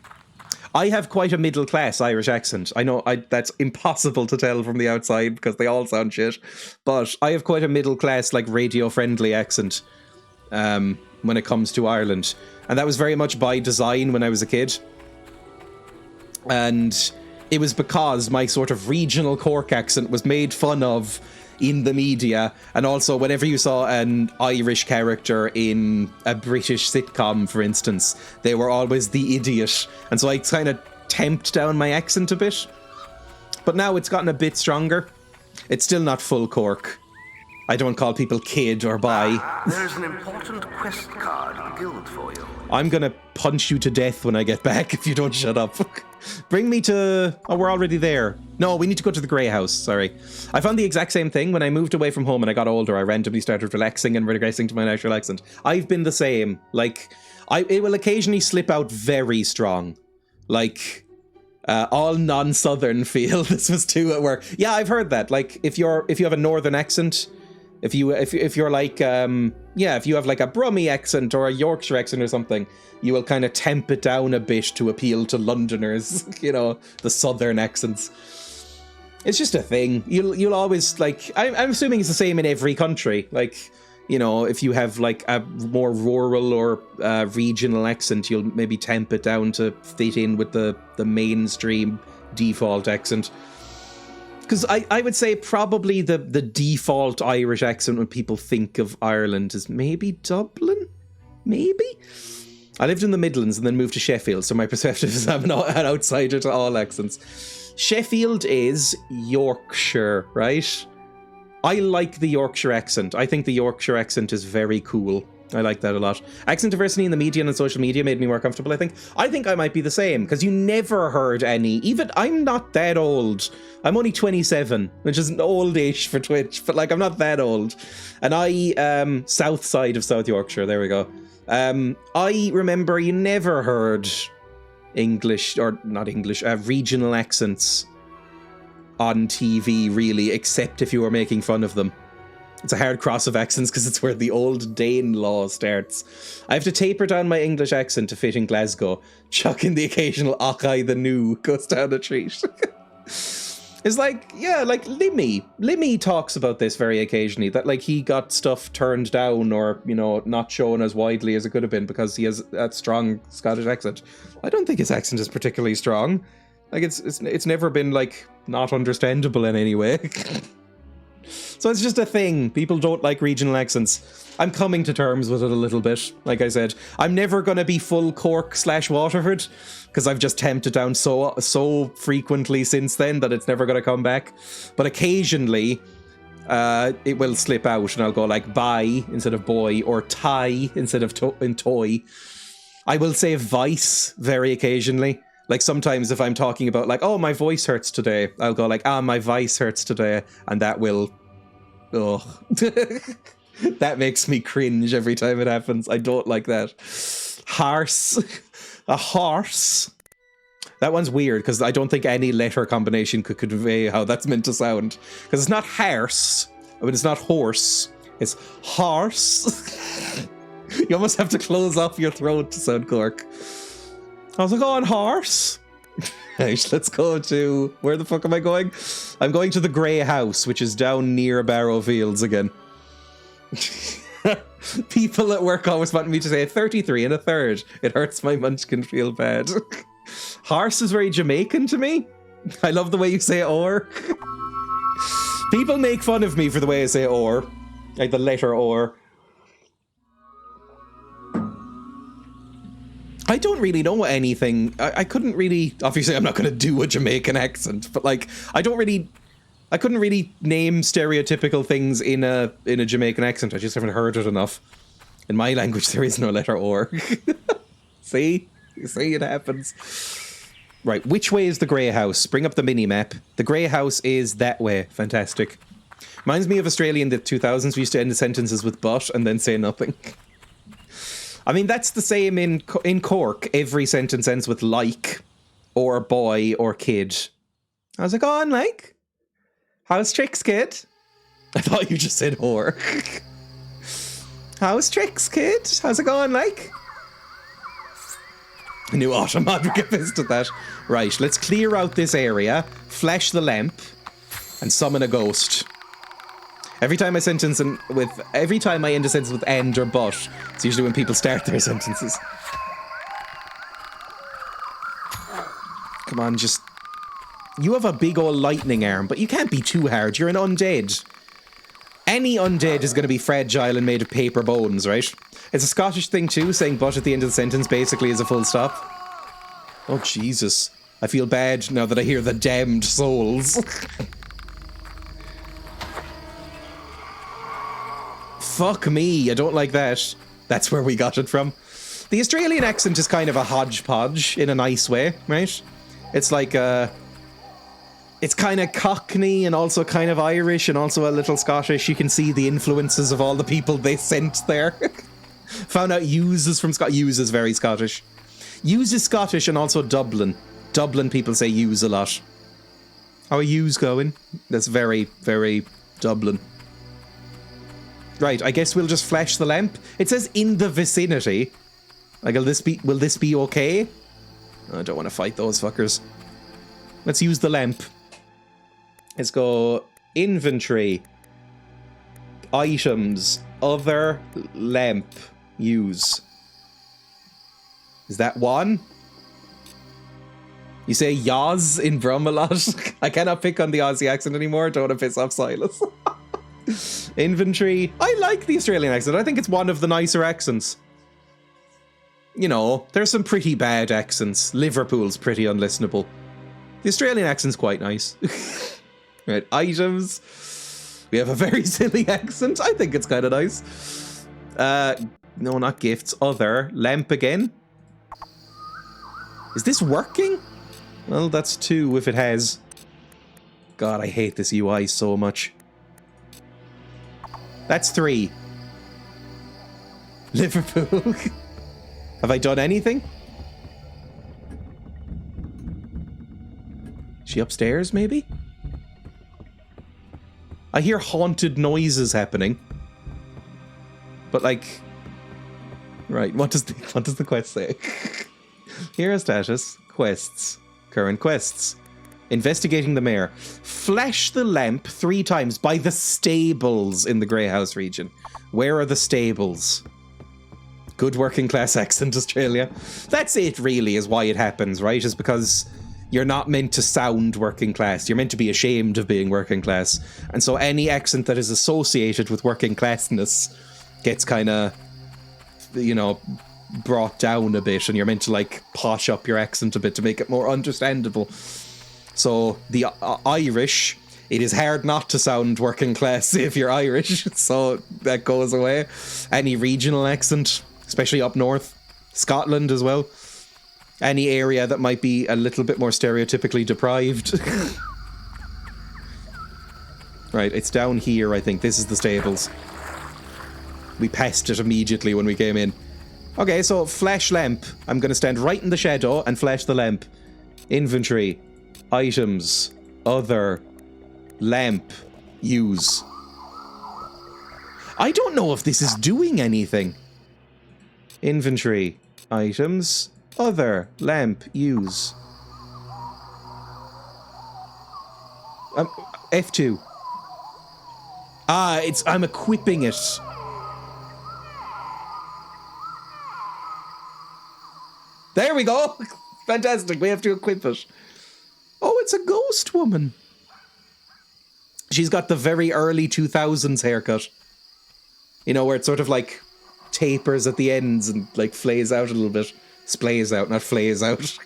I have quite a middle-class Irish accent. I know that's impossible to tell from the outside because they all sound shit. But I have quite a middle-class, like, radio-friendly accent when it comes to Ireland. And that was very much by design when I was a kid. And it was because my sort of regional Cork accent was made fun of in the media, and also whenever you saw an Irish character in a British sitcom, for instance, they were always the idiot, and so I kind of temped down my accent a bit. But now it's gotten a bit stronger. It's still not full Cork. I don't call people kid or boy. There's an important quest card at the guild for you. I'm gonna punch you to death when I get back if you don't shut up. Bring me to... Oh, we're already there. No, we need to go to the Grey House, sorry. I found the exact same thing when I moved away from home and I got older. I randomly started relaxing and regressing to my natural accent. I've been the same. Like, it will occasionally slip out very strong. Like, all non-southern feel. This was too at work. Yeah, I've heard that. Like, if you have a northern accent... If you're like, if you have like a Brummie accent or a Yorkshire accent or something, you will kind of temp it down a bit to appeal to Londoners, you know, the southern accents. It's just a thing. You'll always, like, I'm assuming it's the same in every country. Like, you know, if you have like a more rural or regional accent, you'll maybe temp it down to fit in with the mainstream default accent. Because I would say probably the default Irish accent when people think of Ireland is maybe Dublin? Maybe? I lived in the Midlands and then moved to Sheffield, so my perspective is I'm not an outsider to all accents. Sheffield is Yorkshire, right? I like the Yorkshire accent. I think the Yorkshire accent is very cool. I like that a lot. Accent diversity in the media and on social media made me more comfortable, I think. I think I might be the same, because you never heard any. Even, I'm not that old. I'm only 27, which is old-ish for Twitch, but, like, I'm not that old. And I, south side of South Yorkshire, there we go. I remember you never heard English, or not English, regional accents on TV, really, except if you were making fun of them. It's a hard cross of accents because it's where the old Dane law starts. I have to taper down my English accent to fit in Glasgow. Chucking the occasional Ochai the New goes down a treat. It's like, yeah, like Limmy. Limmy talks about this very occasionally, that like he got stuff turned down or, you know, not shown as widely as it could have been because he has that strong Scottish accent. I don't think his accent is particularly strong. Like it's never been like not understandable in any way. So it's just a thing. People don't like regional accents. I'm coming to terms with it a little bit, like I said. I'm never going to be full Cork/Waterford, because I've just temped it down so frequently since then that it's never going to come back. But occasionally, it will slip out and I'll go like bye instead of boy, or tie instead of toy. I will say vice very occasionally. Like sometimes if I'm talking about like, oh, my voice hurts today, I'll go like, my vice hurts today. And that will, that makes me cringe every time it happens. I don't like that. Horse. A horse. That one's weird because I don't think any letter combination could convey how that's meant to sound. Because it's not horse. I mean, it's not horse. It's horse. You almost have to close off your throat to sound Cork. I was like, on horse. Right, let's go to... Where the fuck am I going? I'm going to the Grey House, which is down near Barrowfields again. People at work always want me to say 33 and a third. It hurts my munchkin feel bad. Horse is very Jamaican to me. I love the way you say or. People make fun of me for the way I say or. Like the letter or. I don't really know anything. I couldn't really... Obviously, I'm not going to do a Jamaican accent, but like, I couldn't really name stereotypical things in a Jamaican accent. I just haven't heard it enough. In my language, there is no letter or. See? You see, it happens. Right, which way is the Grey House? Bring up the mini-map. The Grey House is that way. Fantastic. Reminds me of Australia in the 2000s. We used to end the sentences with but and then say nothing. I mean, that's the same in Cork. Every sentence ends with like, or boy, or kid. I was like, oh, and like, how's tricks, kid? I thought you just said whore. How's tricks, kid? How's it going, like? I knew Automod would get pissed at that. Right, let's clear out this area, flash the lamp, and summon a ghost. Every time I end a sentence with end or but, it's usually when people start their sentences. Come on, just... You have a big old lightning arm, but you can't be too hard. You're an undead. Any undead is going to be fragile and made of paper bones, right? It's a Scottish thing too, saying but at the end of the sentence basically is a full stop. Oh, Jesus. I feel bad now that I hear the damned souls. Fuck me, I don't like that. That's where we got it from. The Australian accent is kind of a hodgepodge in a nice way, right? It's like it's kind of Cockney and also kind of Irish and also a little Scottish. You can see the influences of all the people they sent there. Found out Hughes is from Scotland. Hughes is very Scottish. Hughes is Scottish and also Dublin. Dublin people say Hughes a lot. How are Hughes going? That's very, very Dublin. Right, I guess we'll just flash the lamp. It says in the vicinity. Like, will this be okay? I don't want to fight those fuckers. Let's use the lamp. Let's go inventory, items, other lamp, use. Is that one? You say Yaz in Brum a lot? I cannot pick on the Aussie accent anymore. Don't want to piss off Silas. Inventory. I like the Australian accent. I think it's one of the nicer accents. You know, there's some pretty bad accents. Liverpool's pretty unlistenable. The Australian accent's quite nice. Right, items. We have a very silly accent. I think it's kind of nice. No, not gifts. Other. Lamp again. Is this working? Well, that's 2 if it has. God, I hate this UI so much. That's 3. Liverpool. Have I done anything? Is she upstairs, maybe? I hear haunted noises happening. But like... Right, what does the quest say? Hero status, quests, current quests. Investigating the mayor. Flash the lamp 3 times by the stables in the Grey House region. Where are the stables? Good working class accent, Australia. That's it, really, is why it happens, right? Is because you're not meant to sound working class. You're meant to be ashamed of being working class. And so any accent that is associated with working classness gets kind of, you know, brought down a bit, and you're meant to, like, posh up your accent a bit to make it more understandable. So the Irish, it is hard not to sound working class if you're Irish, so that goes away. Any regional accent, especially up north, Scotland as well. Any area that might be a little bit more stereotypically deprived. Right, it's down here, I think. This is the stables. We passed it immediately when we came in. Okay, so flash lamp. I'm going to stand right in the shadow and flash the lamp. Inventory. Items. Other. Lamp. Use. I don't know if this is doing anything. Inventory. Items. Other. Lamp. Use. F2. Ah, I'm equipping it. There we go. Fantastic. We have to equip it. Oh, it's a ghost woman. She's got the very early 2000s haircut. You know, where it sort of like tapers at the ends and like flays out a little bit. Splays out, not flays out.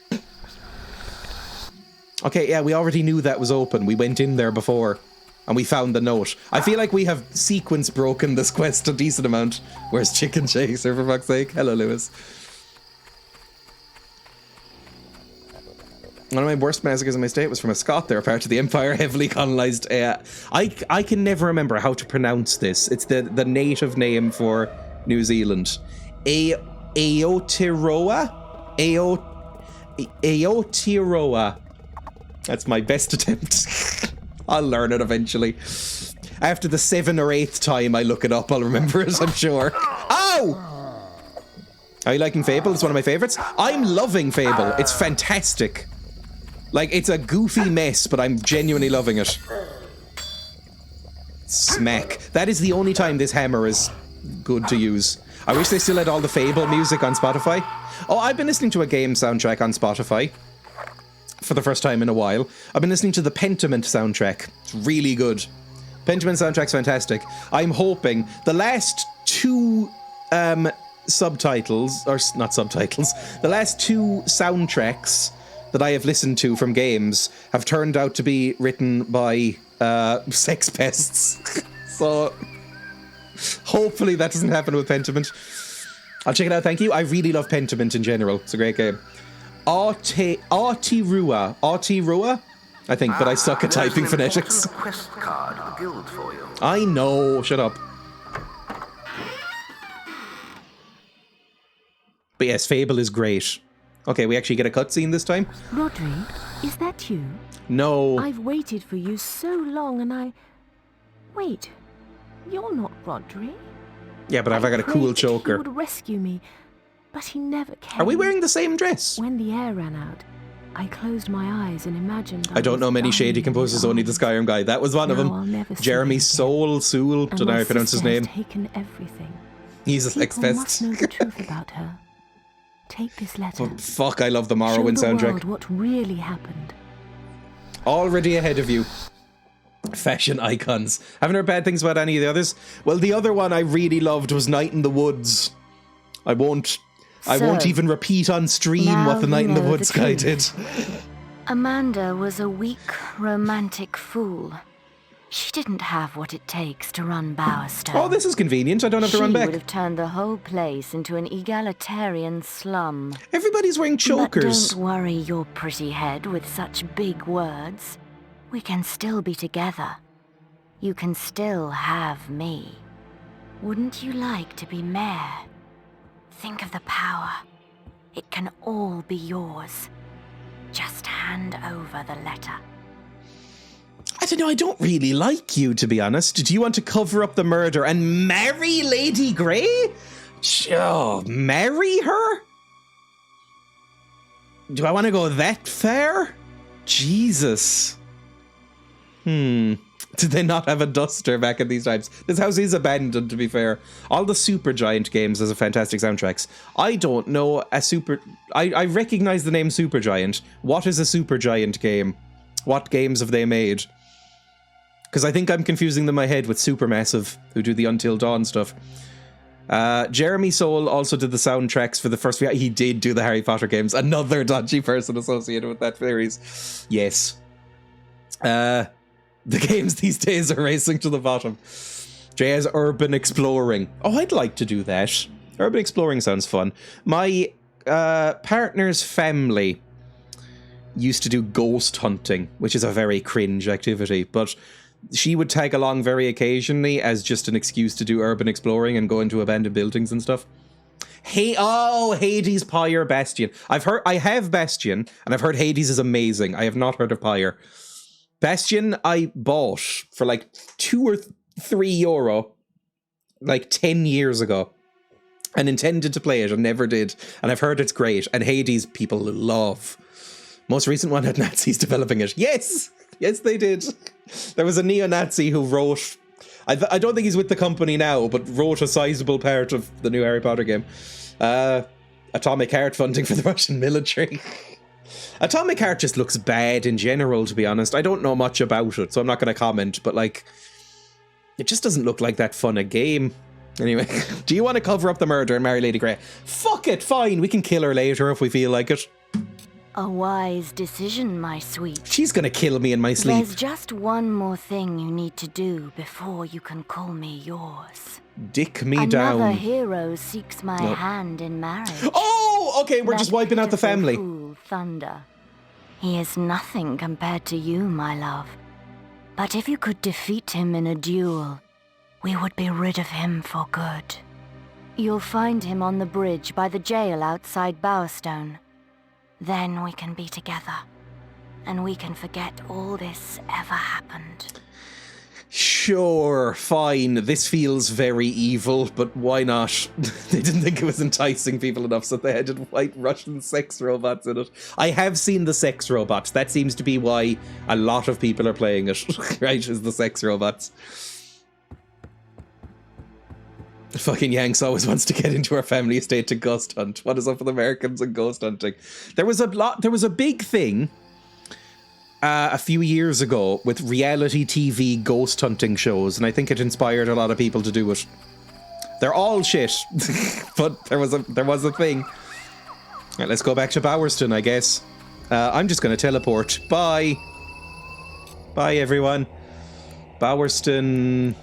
Okay, yeah, we already knew that was open. We went in there before and we found the note. I feel like we have sequence broken this quest a decent amount. Where's Chicken Chaser, for fuck's sake? Hello, Lewis. One of my worst massacres in my state was from a Scot. They're a part of the Empire, heavily colonized. I can never remember how to pronounce this. It's the native name for New Zealand. Aotearoa? Aotearoa. That's my best attempt. I'll learn it eventually. After the 7th or 8th time I look it up, I'll remember it, I'm sure. Ow! Are you liking Fable? It's one of my favorites. I'm loving Fable. It's fantastic. Like, it's a goofy mess, but I'm genuinely loving it. Smack. That is the only time this hammer is good to use. I wish they still had all the Fable music on Spotify. Oh, I've been listening to a game soundtrack on Spotify for the first time in a while. I've been listening to the Pentiment soundtrack. It's really good. Pentiment soundtrack's fantastic. I'm hoping the last two subtitles, or not subtitles, the last two soundtracks that I have listened to from games have turned out to be written by sex pests. So hopefully that doesn't happen with Pentiment. I'll check it out, thank you. I really love Pentiment in general. It's a great game. Aotearoa, I think, but I suck at typing phonetics. Quest card of the guild for you. I know, shut up. But yes, Fable is great. Okay, we actually get a cutscene this time. Rodri, is that you? No. I've waited for you so long and I... Wait, you're not Rodri? Yeah, but I've got a cool choker. He would rescue me, but he never came. Are we wearing the same dress? When the air ran out, I closed my eyes and imagined I don't know many shady composers, only the Skyrim guy. That was one of them. Jeremy Soul, don't know how to pronounce his name. Taken everything. He's a sex pest. Must know the truth about her. Take this letter. Oh, fuck, I love the Morrowind soundtrack. Show the world what really happened. Already ahead of you. Fashion icons. Haven't heard bad things about any of the others. Well, the other one I really loved was Night in the Woods. I won't even repeat on stream what the Night in the Woods guy did. Amanda was a weak, romantic fool. She didn't have what it takes to run Bowerstone. Oh, this is convenient. I don't have to run back. She would have turned the whole place into an egalitarian slum. Everybody's wearing chokers. But don't worry your pretty head with such big words. We can still be together. You can still have me. Wouldn't you like to be mayor? Think of the power. It can all be yours. Just hand over the letter. I don't know, I don't really like you, to be honest. Do you want to cover up the murder and marry Lady Grey? Oh, marry her? Do I want to go that far? Jesus. Did they not have a duster back in these times? This house is abandoned, to be fair. All the Supergiant games has a fantastic soundtracks. I don't know a I recognize the name Supergiant. What is a Supergiant game? What games have they made? Because I think I'm confusing them in my head with Supermassive, who do the Until Dawn stuff. Jeremy Soule also did the soundtracks for the first few. He did do the Harry Potter games. Another dodgy person associated with that series. Yes. The games these days are racing to the bottom. Dreya's urban exploring. Oh, I'd like to do that. Urban exploring sounds fun. My partner's family used to do ghost hunting, which is a very cringe activity, but she would tag along very occasionally as just an excuse to do urban exploring and go into abandoned buildings and stuff. Hey, oh, Hades, Pyre, Bastion. I have Bastion, and I've heard Hades is amazing. I have not heard of Pyre. Bastion I bought for like €2 or €3 like 10 years ago and intended to play it and never did, and I've heard it's great, and Hades people love. Most recent one had Nazis developing it. Yes they did. There was a neo-Nazi who wrote, I don't think he's with the company now, but wrote a sizable part of the new Harry Potter game. Atomic Heart funding for the Russian military. Atomic Heart just looks bad in general, to be honest. I don't know much about it, so I'm not going to comment, but like, it just doesn't look like that fun a game. Anyway, do you want to cover up the murder and marry Lady Grey? Fuck it, fine, we can kill her later if we feel like it. A wise decision, my sweet. She's gonna kill me in my sleep. There's just one more thing you need to do before you can call me yours. Dick me down. Another hero seeks my hand in marriage. Oh, okay, we're just wiping out the family. Fool, Thunder. He is nothing compared to you, my love. But if you could defeat him in a duel, we would be rid of him for good. You'll find him on the bridge by the jail outside Bowerstone. Then we can be together, and we can forget all this ever happened. Shh. Sure, fine. This feels very evil, but why not? They didn't think it was enticing people enough, so they added white Russian sex robots in it. I have seen the sex robots. That seems to be why a lot of people are playing it, right, is the sex robots. Fucking Yanks always wants to get into our family estate to ghost hunt. What is up with Americans and ghost hunting? There was a big thing a few years ago with reality TV ghost hunting shows, and I think it inspired a lot of people to do it. They're all shit, but there was a thing. Right, let's go back to Bowerston, I guess. I'm just going to teleport. Bye. Bye, everyone. Bowerston.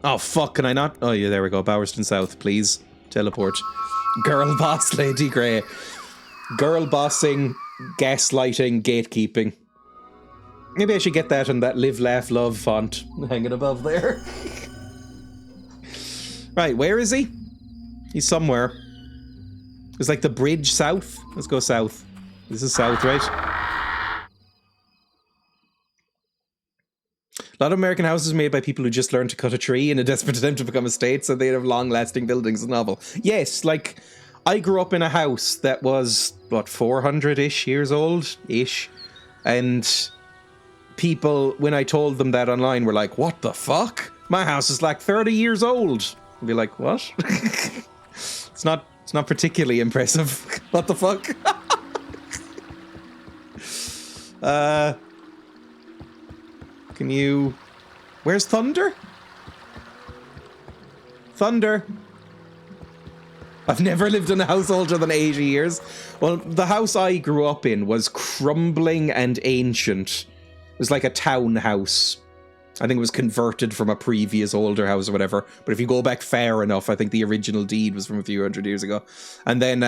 Oh, fuck, can I not? Oh, yeah, there we go. Bowerston South, please. Teleport. Girl boss, Lady Grey. Girl bossing, gaslighting, gatekeeping. Maybe I should get that in that live, laugh, love font hanging above there. Right, where is he? He's somewhere. It's like the bridge south. Let's go south. This is south, right? A lot of American houses made by people who just learned to cut a tree in a desperate attempt to become estates, so they have long-lasting buildings. A novel. Yes, like, I grew up in a house that was, what, 400-ish years old-ish? And people, when I told them that online, were like, what the fuck? My house is like 30 years old. I'd be like, what? It's not particularly impressive. What the fuck? Can you... Where's Thunder? Thunder. I've never lived in a house older than 80 years. Well, the house I grew up in was crumbling and ancient. It was like a townhouse. I think it was converted from a previous older house or whatever. But if you go back far enough, I think the original deed was from a few hundred years ago. And then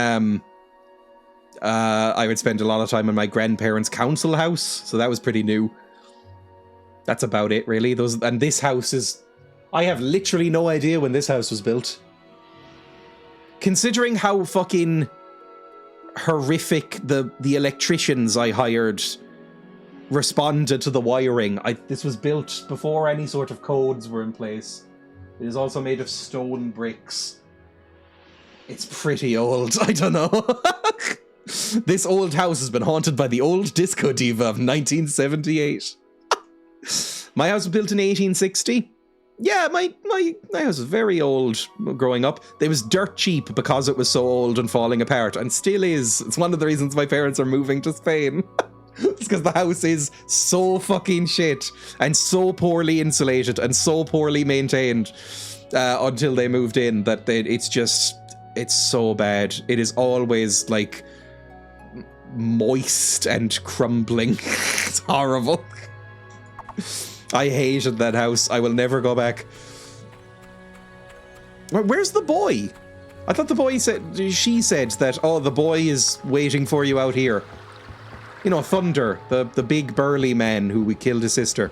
I would spend a lot of time in my grandparents' council house. So that was pretty new. That's about it, really. And this house is... I have literally no idea when this house was built. Considering how fucking horrific the electricians I hired responded to the wiring, this was built before any sort of codes were in place. It is also made of stone bricks. It's pretty old. I don't know. This old house has been haunted by the old disco diva of 1978. My house was built in 1860. Yeah, my house was very old growing up. It was dirt cheap because it was so old and falling apart, and still is. It's one of the reasons my parents are moving to Spain. It's because the house is so fucking shit and so poorly insulated and so poorly maintained until they moved in that it's so bad. It is always like moist and crumbling. It's horrible. I hated that house. I will never go back. Where's the boy? I thought the boy she said that, oh, the boy is waiting for you out here. You know, Thunder, the big burly man who we killed his sister.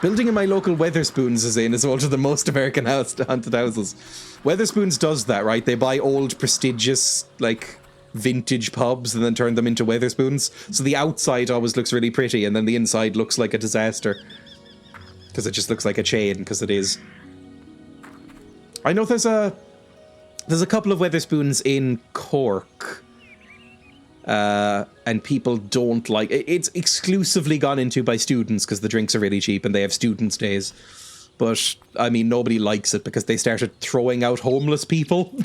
Building in my local Weatherspoons is older than most American haunted houses. Weatherspoons does that, right? They buy old, prestigious, like, vintage pubs and then turn them into Weatherspoons. So the outside always looks really pretty and then the inside looks like a disaster. Because it just looks like a chain, because it is. I know there's a couple of Weatherspoons in Cork. And people don't like it. It's exclusively gone into by students because the drinks are really cheap and they have students' days. But, I mean, nobody likes it because they started throwing out homeless people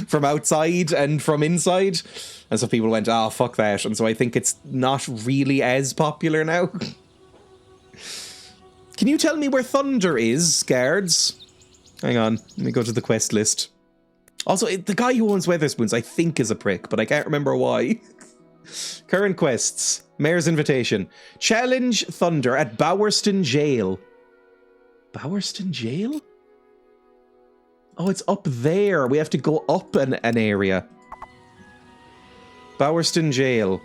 from outside and from inside. And so people went, oh, fuck that. And so I think it's not really as popular now. Can you tell me where Thunder is, guards? Hang on, let me go to the quest list. Also, the guy who owns Weatherspoons, I think, is a prick, but I can't remember why. Current quests. Mayor's invitation. Challenge Thunder at Bowerston Jail. Bowerston Jail? Oh, it's up there. We have to go up an area. Bowerston Jail.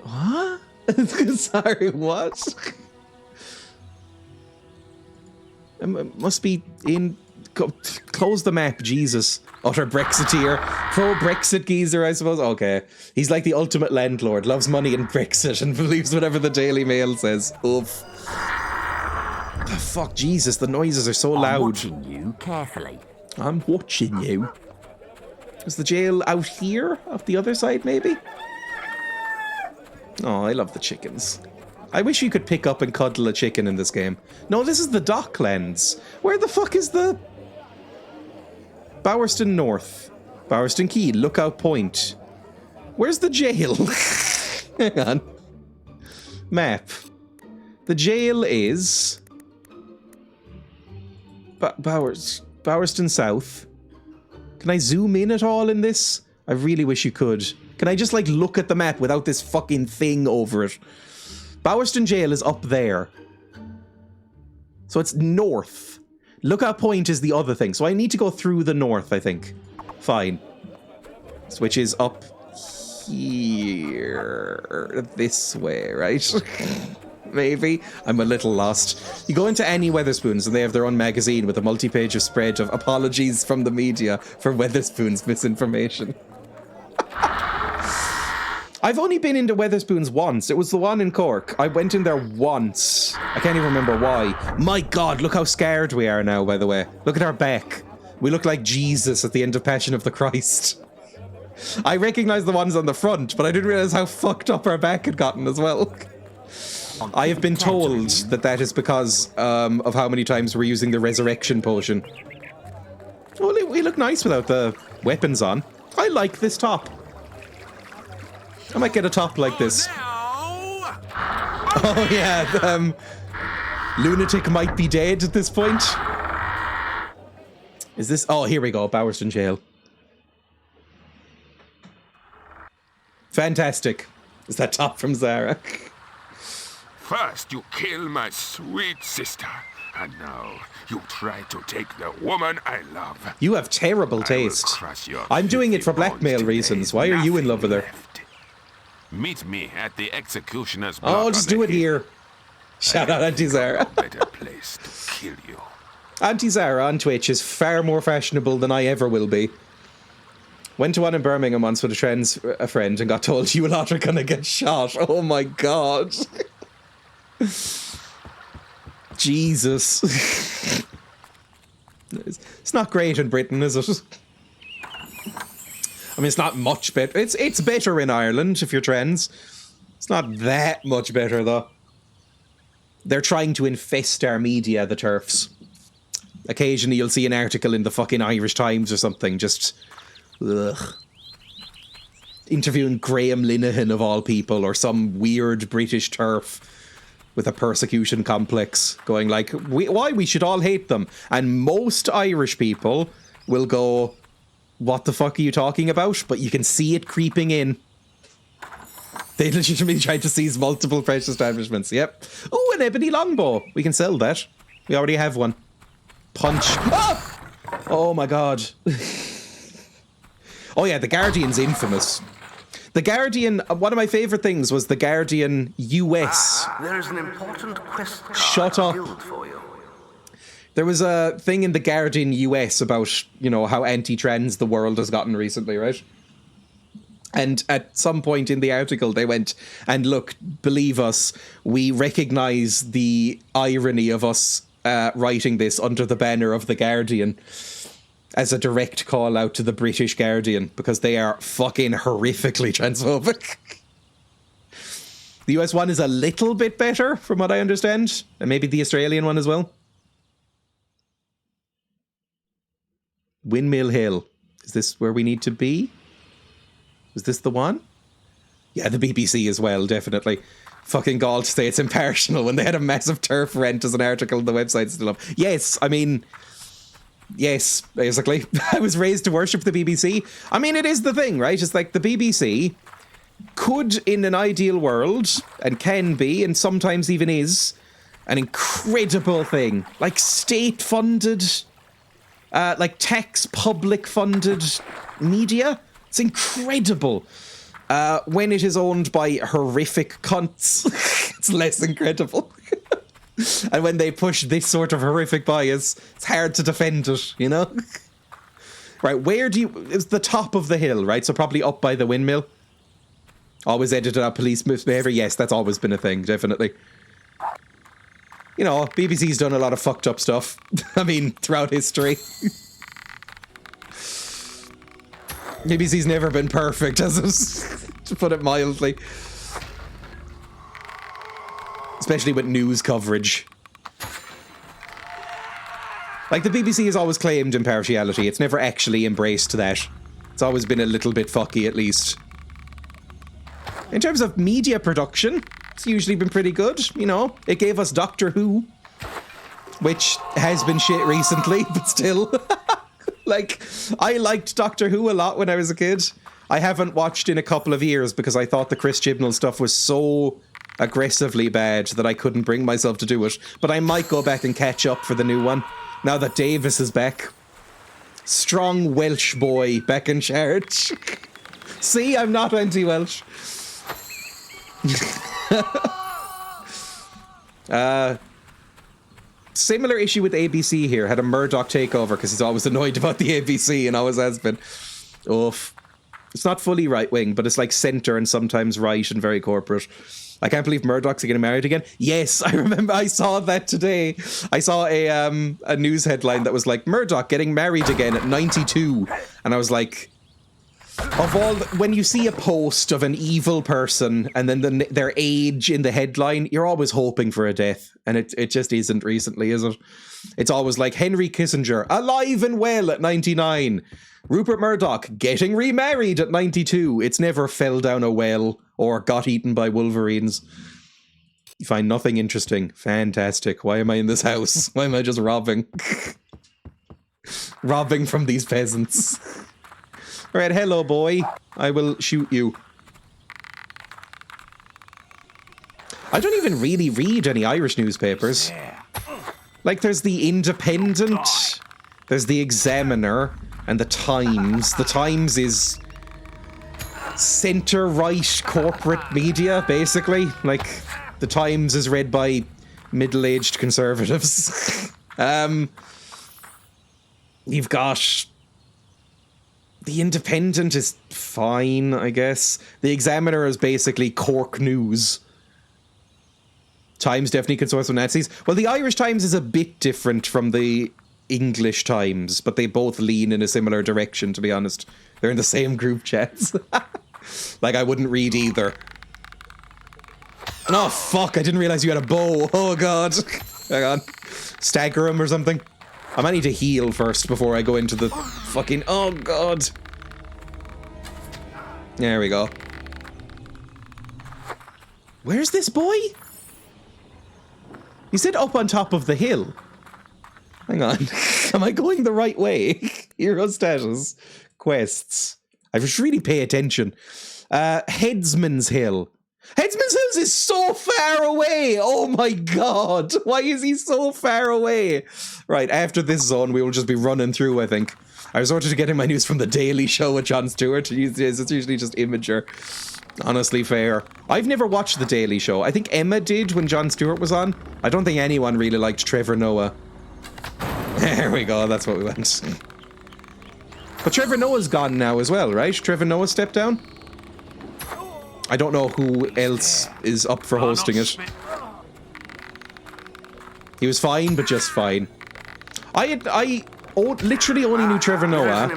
What? Sorry, what? It must be in Close the map, Jesus. Utter Brexiteer. Pro-Brexit geezer, I suppose. Okay. He's like the ultimate landlord. Loves money and Brexit and believes whatever the Daily Mail says. Oof. Oh, fuck, Jesus. The noises are so loud. I'm watching you carefully. I'm watching you. Is the jail out here? Off the other side, maybe? Oh, I love the chickens. I wish you could pick up and cuddle a chicken in this game. No, this is the Docklands. Where the fuck is the... Bowerston North. Bowerston Quay. Lookout Point. Where's the jail? Hang on. Map. The jail is... Bowerston South. Can I zoom in at all in this? I really wish you could. Can I just, like, look at the map without this fucking thing over it? Bowerston Jail is up there. So it's north. Lookout Point is the other thing. So I need to go through the north, I think. Fine. Which is up here. This way, right? Maybe. I'm a little lost. You go into any Weatherspoons and they have their own magazine with a multi-page spread of apologies from the media for Weatherspoons misinformation. I've only been into Weatherspoons once. It was the one in Cork. I went in there once. I can't even remember why. My God, look how scared we are now, by the way. Look at our back. We look like Jesus at the end of Passion of the Christ. I recognise the ones on the front, but I didn't realise how fucked up our back had gotten as well. I have been told that that is because of how many times we're using the resurrection potion. Well, we look nice without the weapons on. I like this top. I might get a top like this. Oh yeah, Lunatic might be dead at this point. Is this... Oh, here we go, Bowerston Jail. Fantastic. Is that top from Zara? First you kill my sweet sister, and now you try to take the woman I love. You have terrible taste. I'm doing it for blackmail reasons. Why are you in love with her? Meet me at the executioner's block. Oh, just do it here. Shout out Auntie Zara. Better place to kill you. Auntie Zara on Twitch is far more fashionable than I ever will be. Went to one in Birmingham once with a friend and got told you lot are gonna get shot. Oh my God. Jesus. It's not great in Britain, is it? I mean, it's not much better. It's better in Ireland, if you're trans. It's not that much better, though. They're trying to infest our media, the TERFs. Occasionally you'll see an article in the fucking Irish Times or something, just... Ugh. Interviewing Graham Linehan, of all people, or some weird British TERF with a persecution complex, going like, why we should all hate them. And most Irish people will go... What the fuck are you talking about? But you can see it creeping in. They legitimately tried to seize multiple French establishments. Yep. Ooh, an ebony longbow. We can sell that. We already have one. Punch. Ah! Oh my God. Oh yeah, The Guardian's infamous. The Guardian, one of my favourite things was The Guardian US. There's an important quest card Shut up. for you. There was a thing in The Guardian US about, you know, how anti-trans the world has gotten recently, right? And at some point in the article, they went, and look, believe us, we recognise the irony of us writing this under the banner of The Guardian as a direct call out to the British Guardian, because they are fucking horrifically transphobic. The US one is a little bit better, from what I understand, and maybe the Australian one as well. Windmill Hill. Is this where we need to be? Is this the one? Yeah, the BBC as well, definitely. Fucking gall to say it's impartial when they had a massive TERF rent as an article on the website still up. Yes, I mean... Yes, basically. I was raised to worship the BBC. I mean, it is the thing, right? It's like the BBC could, in an ideal world, and can be, and sometimes even is, an incredible thing. Like state-funded... like tax public funded media. It's incredible. When it is owned by horrific cunts, it's less incredible. And when they push this sort of horrific bias, it's hard to defend it, you know? Right, where do you... It's the top of the hill, right? So probably up by the windmill. Always edited out police behavior. Yes, that's always been a thing, definitely. You know, BBC's done a lot of fucked up stuff. I mean, throughout history. BBC's never been perfect, has it? To put it mildly. Especially with news coverage. Like, the BBC has always claimed impartiality. It's never actually embraced that. It's always been a little bit fucky, at least. In terms of media production, it's usually been pretty good, you know. It gave us Doctor Who, which has been shit recently, but still. Like, I liked Doctor Who a lot when I was a kid. I haven't watched in a couple of years because I thought the Chris Chibnall stuff was so aggressively bad that I couldn't bring myself to do it. But I might go back and catch up for the new one, now that Davis is back. Strong Welsh boy back in charge. See, I'm not anti-Welsh. Similar issue with ABC here. Had a Murdoch takeover because he's always annoyed about the ABC and always has been. Oof. It's not fully right-wing, but it's like centre and sometimes right and very corporate. I can't believe Murdoch's getting married again. Yes, I remember. I saw that today. I saw a news headline that was like, Murdoch getting married again at 92. And I was like, of all... When you see a post of an evil person and then their age in the headline, you're always hoping for a death. And it just isn't recently, is it? It's always like Henry Kissinger, alive and well at 99. Rupert Murdoch getting remarried at 92. It's never fell down a well or got eaten by wolverines. You find nothing interesting. Fantastic. Why am I in this house? Why am I just robbing? Robbing from these peasants. Alright, hello boy. I will shoot you. I don't even really read any Irish newspapers. Like, there's the Independent, there's the Examiner, and the Times. The Times is centre-right corporate media, basically. Like, the Times is read by middle-aged conservatives. You've got... The Independent is fine, I guess. The Examiner is basically Cork news. Times definitely can source from Nazis. Well, the Irish Times is a bit different from the English Times, but they both lean in a similar direction, to be honest. They're in the same group chats. Like, I wouldn't read either. Oh, fuck, I didn't realize you had a bow. Oh, God. Hang on. Stagger him or something. I might need to heal first before I go into the fucking... Oh, God. There we go. Where's this boy? He said up on top of the hill. Hang on. Am I going the right way? Hero status. Quests. I should really pay attention. Headsman's Hill. Headsman's Hills is so far away! Oh my god! Why is he so far away? Right, after this zone, we will just be running through, I think. I resorted to getting my news from The Daily Show with Jon Stewart. It's usually just Imager. Honestly fair. I've never watched The Daily Show. I think Emma did when Jon Stewart was on. I don't think anyone really liked Trevor Noah. There we go, that's what we went. But Trevor Noah's gone now as well, right? Trevor Noah stepped down? I don't know who else is up for hosting it. He was fine, but just fine. I literally only knew Trevor Noah.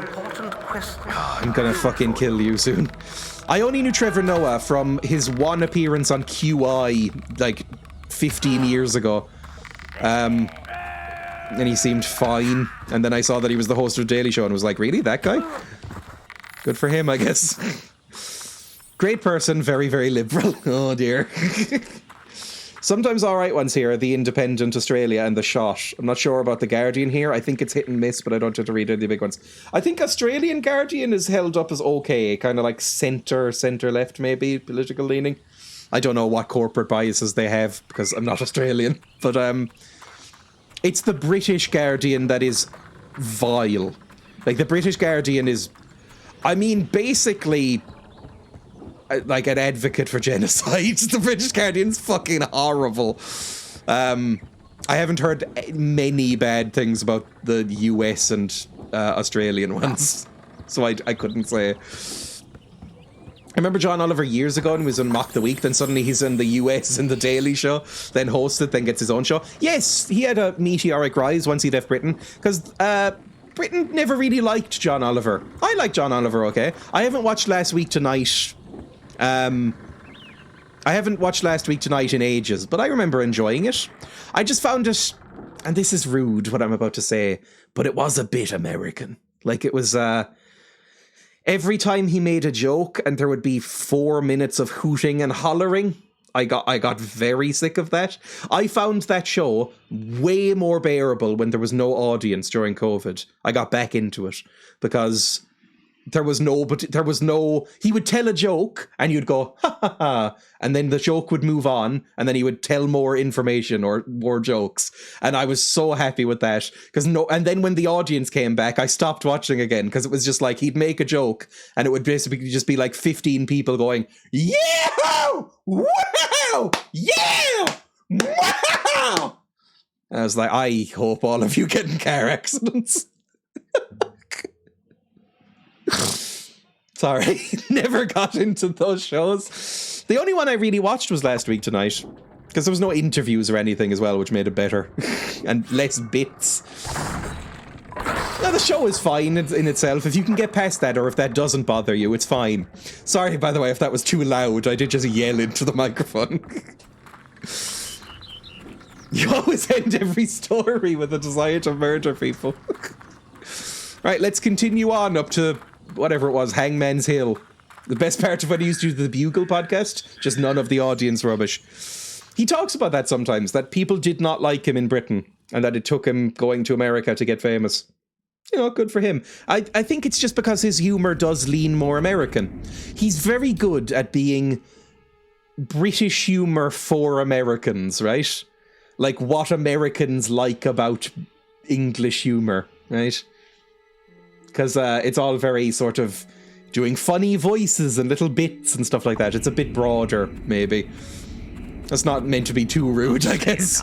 I'm gonna fucking kill you soon. I only knew Trevor Noah from his one appearance on QI, like, 15 years ago. And he seemed fine. And then I saw that he was the host of The Daily Show and was like, really? That guy? Good for him, I guess. Great person, very, very liberal. Oh, dear. Sometimes alright ones here, The Independent, Australia, and The Shot. I'm not sure about The Guardian here. I think it's hit and miss, but I don't have to read any of the big ones. I think Australian Guardian is held up as okay, kind of like centre-left, maybe, political leaning. I don't know what corporate biases they have, because I'm not Australian. But, it's the British Guardian that is vile. Like, the British Guardian is... I mean, basically... like an advocate for genocide. The British Guardian's fucking horrible. I haven't heard many bad things about the US and Australian ones, so I couldn't say. I remember John Oliver years ago and he was on Mock the Week, then suddenly he's in the US in The Daily Show, then hosts it, then gets his own show. Yes, he had a meteoric rise once he left Britain, because Britain never really liked John Oliver. I like John Oliver, okay? I haven't watched Last Week Tonight. I haven't watched Last Week Tonight in ages, but I remember enjoying it. I just found it, and this is rude what I'm about to say, but it was a bit American. Like, it was, every time he made a joke and there would be 4 minutes of hooting and hollering, I got very sick of that. I found that show way more bearable when there was no audience during COVID. I got back into it because there was no, he would tell a joke and you'd go, ha ha ha, and then the joke would move on and then he would tell more information or more jokes. And I was so happy with that and then when the audience came back, I stopped watching again because it was just like, he'd make a joke and it would basically just be like 15 people going, yeah, wow, yeah, wow. And I was like, I hope all of you get in car accidents. Sorry, never got into those shows. The only one I really watched was Last Week Tonight, because there was no interviews or anything as well, which made it better. And less bits. Now, the show is fine in itself. If you can get past that, or if that doesn't bother you, it's fine. Sorry, by the way, if that was too loud. I did just yell into the microphone. You always end every story with a desire to murder people. Right, let's continue on up to whatever it was, Hangman's Hill. The best part of when he used to do the Bugle podcast, just none of the audience rubbish. He talks about that sometimes, that people did not like him in Britain, and that it took him going to America to get famous. You know, good for him. I think it's just because his humor does lean more American. He's very good at being British humor for Americans, right? Like what Americans like about English humor, right? Because it's all very sort of doing funny voices and little bits and stuff like that. It's a bit broader, maybe. That's not meant to be too rude, I guess.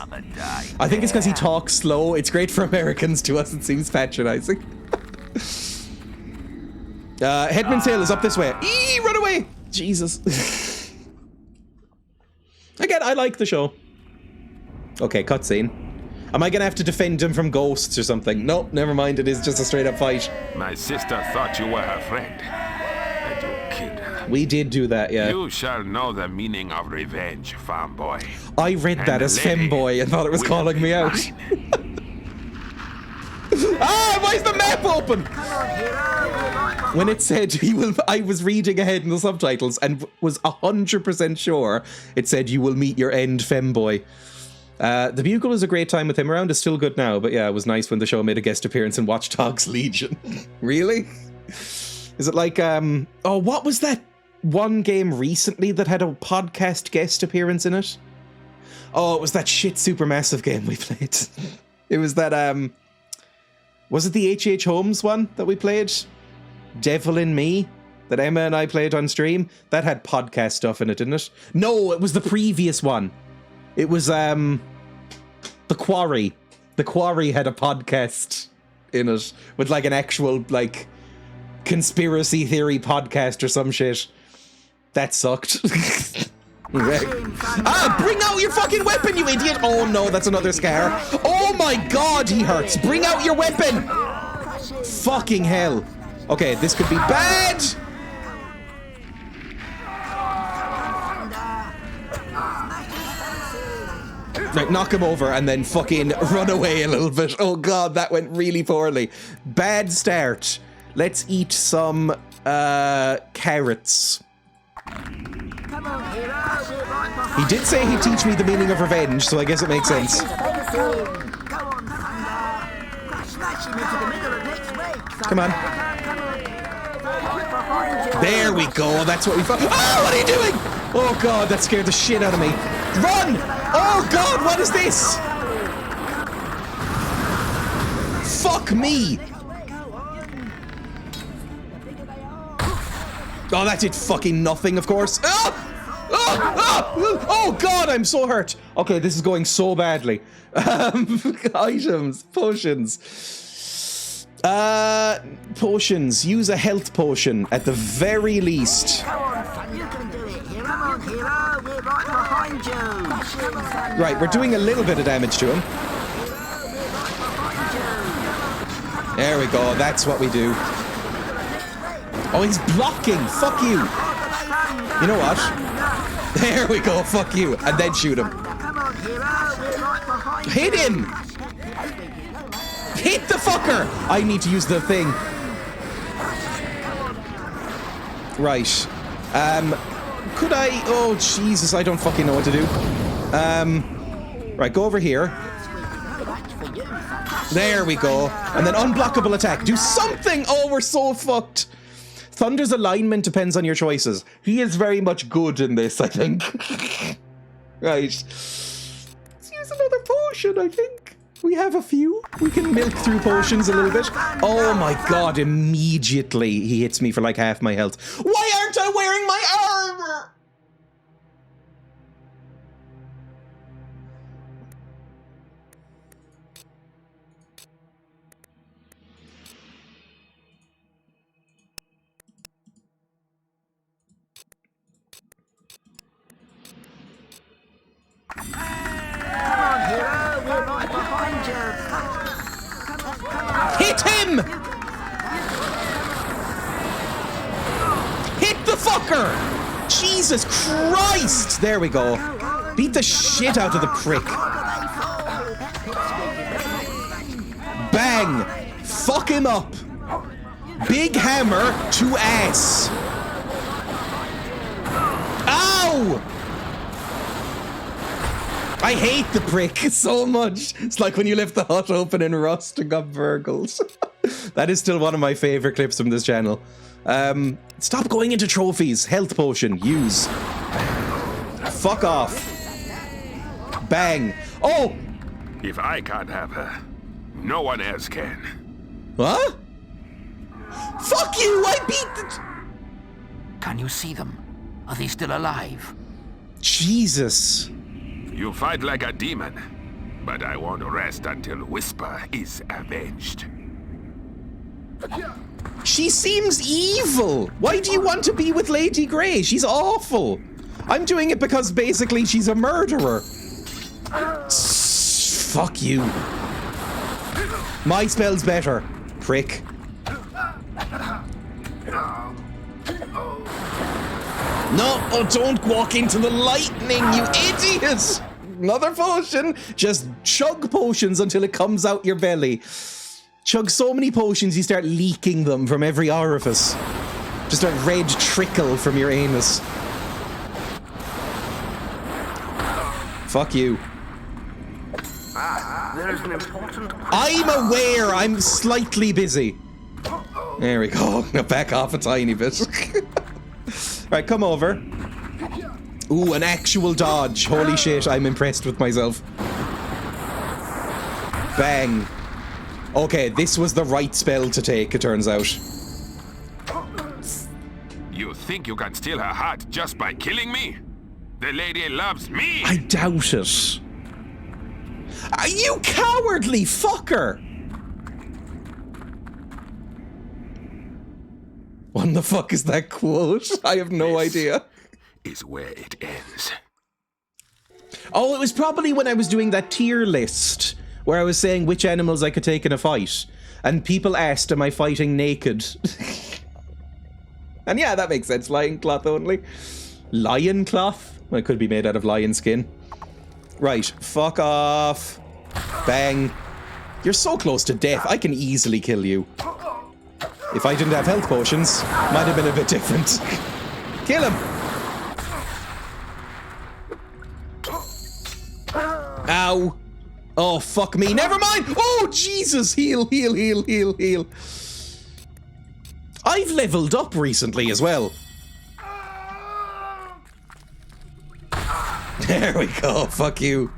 I think it's because he talks slow. It's great for Americans. To us, it seems patronizing. Headman's Hill is up this way. Eee, run away! Jesus. Again, I like the show. Okay, cutscene. Am I gonna have to defend him from ghosts or something? Nope, never mind, it is just a straight up fight. My sister thought you were her friend, and you killed her. We did do that, yeah. You shall know the meaning of revenge, farm boy. I read that as femboy and thought it was calling me out. Ah, why is the map open? When it said I was reading ahead in the subtitles and was 100% sure it said you will meet your end, femboy. The Bugle is a great time with him around. It's still good now, but yeah, it was nice when the show made a guest appearance in Watch Dogs Legion. Really? Is it like, oh, what was that one game recently that had a podcast guest appearance in it? Oh, it was that shit Supermassive game we played. It was that, was it the H.H. Holmes one that we played? Devil in Me? That Emma and I played on stream? That had podcast stuff in it, didn't it? No, it was the previous one. It was, The Quarry. The Quarry had a podcast in it with like an actual like conspiracy theory podcast or some shit. That sucked. Ah, bring out your fucking weapon, you idiot! Oh no, that's another Scar. Oh my god, he hurts. Bring out your weapon! Fucking hell. Okay, this could be bad. Right, knock him over and then fucking run away a little bit. Oh god, that went really poorly. Bad start. Let's eat some carrots. He did say he'd teach me the meaning of revenge, so I guess it makes sense. Come on. There we go, that's what we found. Oh, what are you doing? Oh god, that scared the shit out of me. Run! Oh god, what is this? Fuck me! Oh, that did fucking nothing, of course. Oh! Oh! Oh god, I'm so hurt. Okay, this is going so badly. Items, potions. Potions. Use a health potion at the very least. Come on, you can do it. Come on, hero. We're right behind you. Right, we're doing a little bit of damage to him. There we go. That's what we do. Oh, he's blocking. Fuck you. You know what? There we go. Fuck you. And then shoot him. Hit him! Hit the fucker! I need to use the thing. Right. Could I... Oh, Jesus. I don't fucking know what to do. Right, go over here. There we go. And then unblockable attack. Do something! Oh, we're so fucked. Thunder's alignment depends on your choices. He is very much good in this, I think. Right. Let's use another potion, I think. We have a few. We can milk through potions a little bit. Oh my god, immediately he hits me for like half my health. Why aren't I wearing my armor? Come on, hero. We're right behind you. Hit him! Hit the fucker! Jesus Christ! There we go. Beat the shit out of the prick. Bang! Fuck him up! Big hammer to ass. Ow! I hate the prick so much. It's like when you left the hut open in Rust and got burgled. That is still one of my favorite clips from this channel. Stop going into trophies. Health potion. Use. Fuck off. Bang. Oh! If I can't have her, no one else can. What? Fuck you! I beat the... Can you see them? Are they still alive? Jesus. You fight like a demon, but I won't rest until Whisper is avenged. She seems evil. Why do you want to be with Lady Grey? She's awful. I'm doing it because basically she's a murderer. Fuck you. My spell's better, prick. No, oh, don't walk into the lightning, you idiot! Another potion. Just chug potions until it comes out your belly. Chug so many potions you start leaking them from every orifice. Just a red trickle from your anus. Fuck you. There is an important... I'm aware I'm slightly busy. There we go. Now back off a tiny bit. Right, come over. Ooh, an actual dodge. Holy shit, I'm impressed with myself. Bang. Okay, this was the right spell to take, it turns out. You think you can steal her heart just by killing me? The lady loves me! I doubt it. You cowardly fucker! What the fuck is that quote? I have no idea. Is where it ends. Oh, it was probably when I was doing that tier list where I was saying which animals I could take in a fight. And people asked, am I fighting naked? And yeah, that makes sense. Lion cloth only. Lion cloth? Well, it could be made out of lion skin. Right, fuck off. Bang. You're so close to death, I can easily kill you. If I didn't have health potions, might have been a bit different. Kill him! Ow! Oh, fuck me. Never mind! Oh, Jesus! Heal, heal, heal, heal, heal. I've leveled up recently as well. There we go. Fuck you.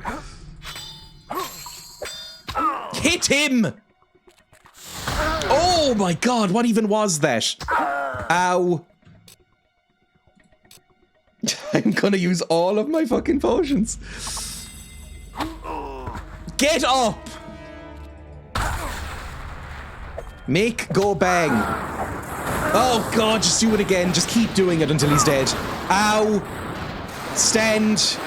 Hit him! Oh my god, what even was that? Ow. I'm gonna use all of my fucking potions. Get up! Make go bang. Oh god, just do it again. Just keep doing it until he's dead. Ow! Stand!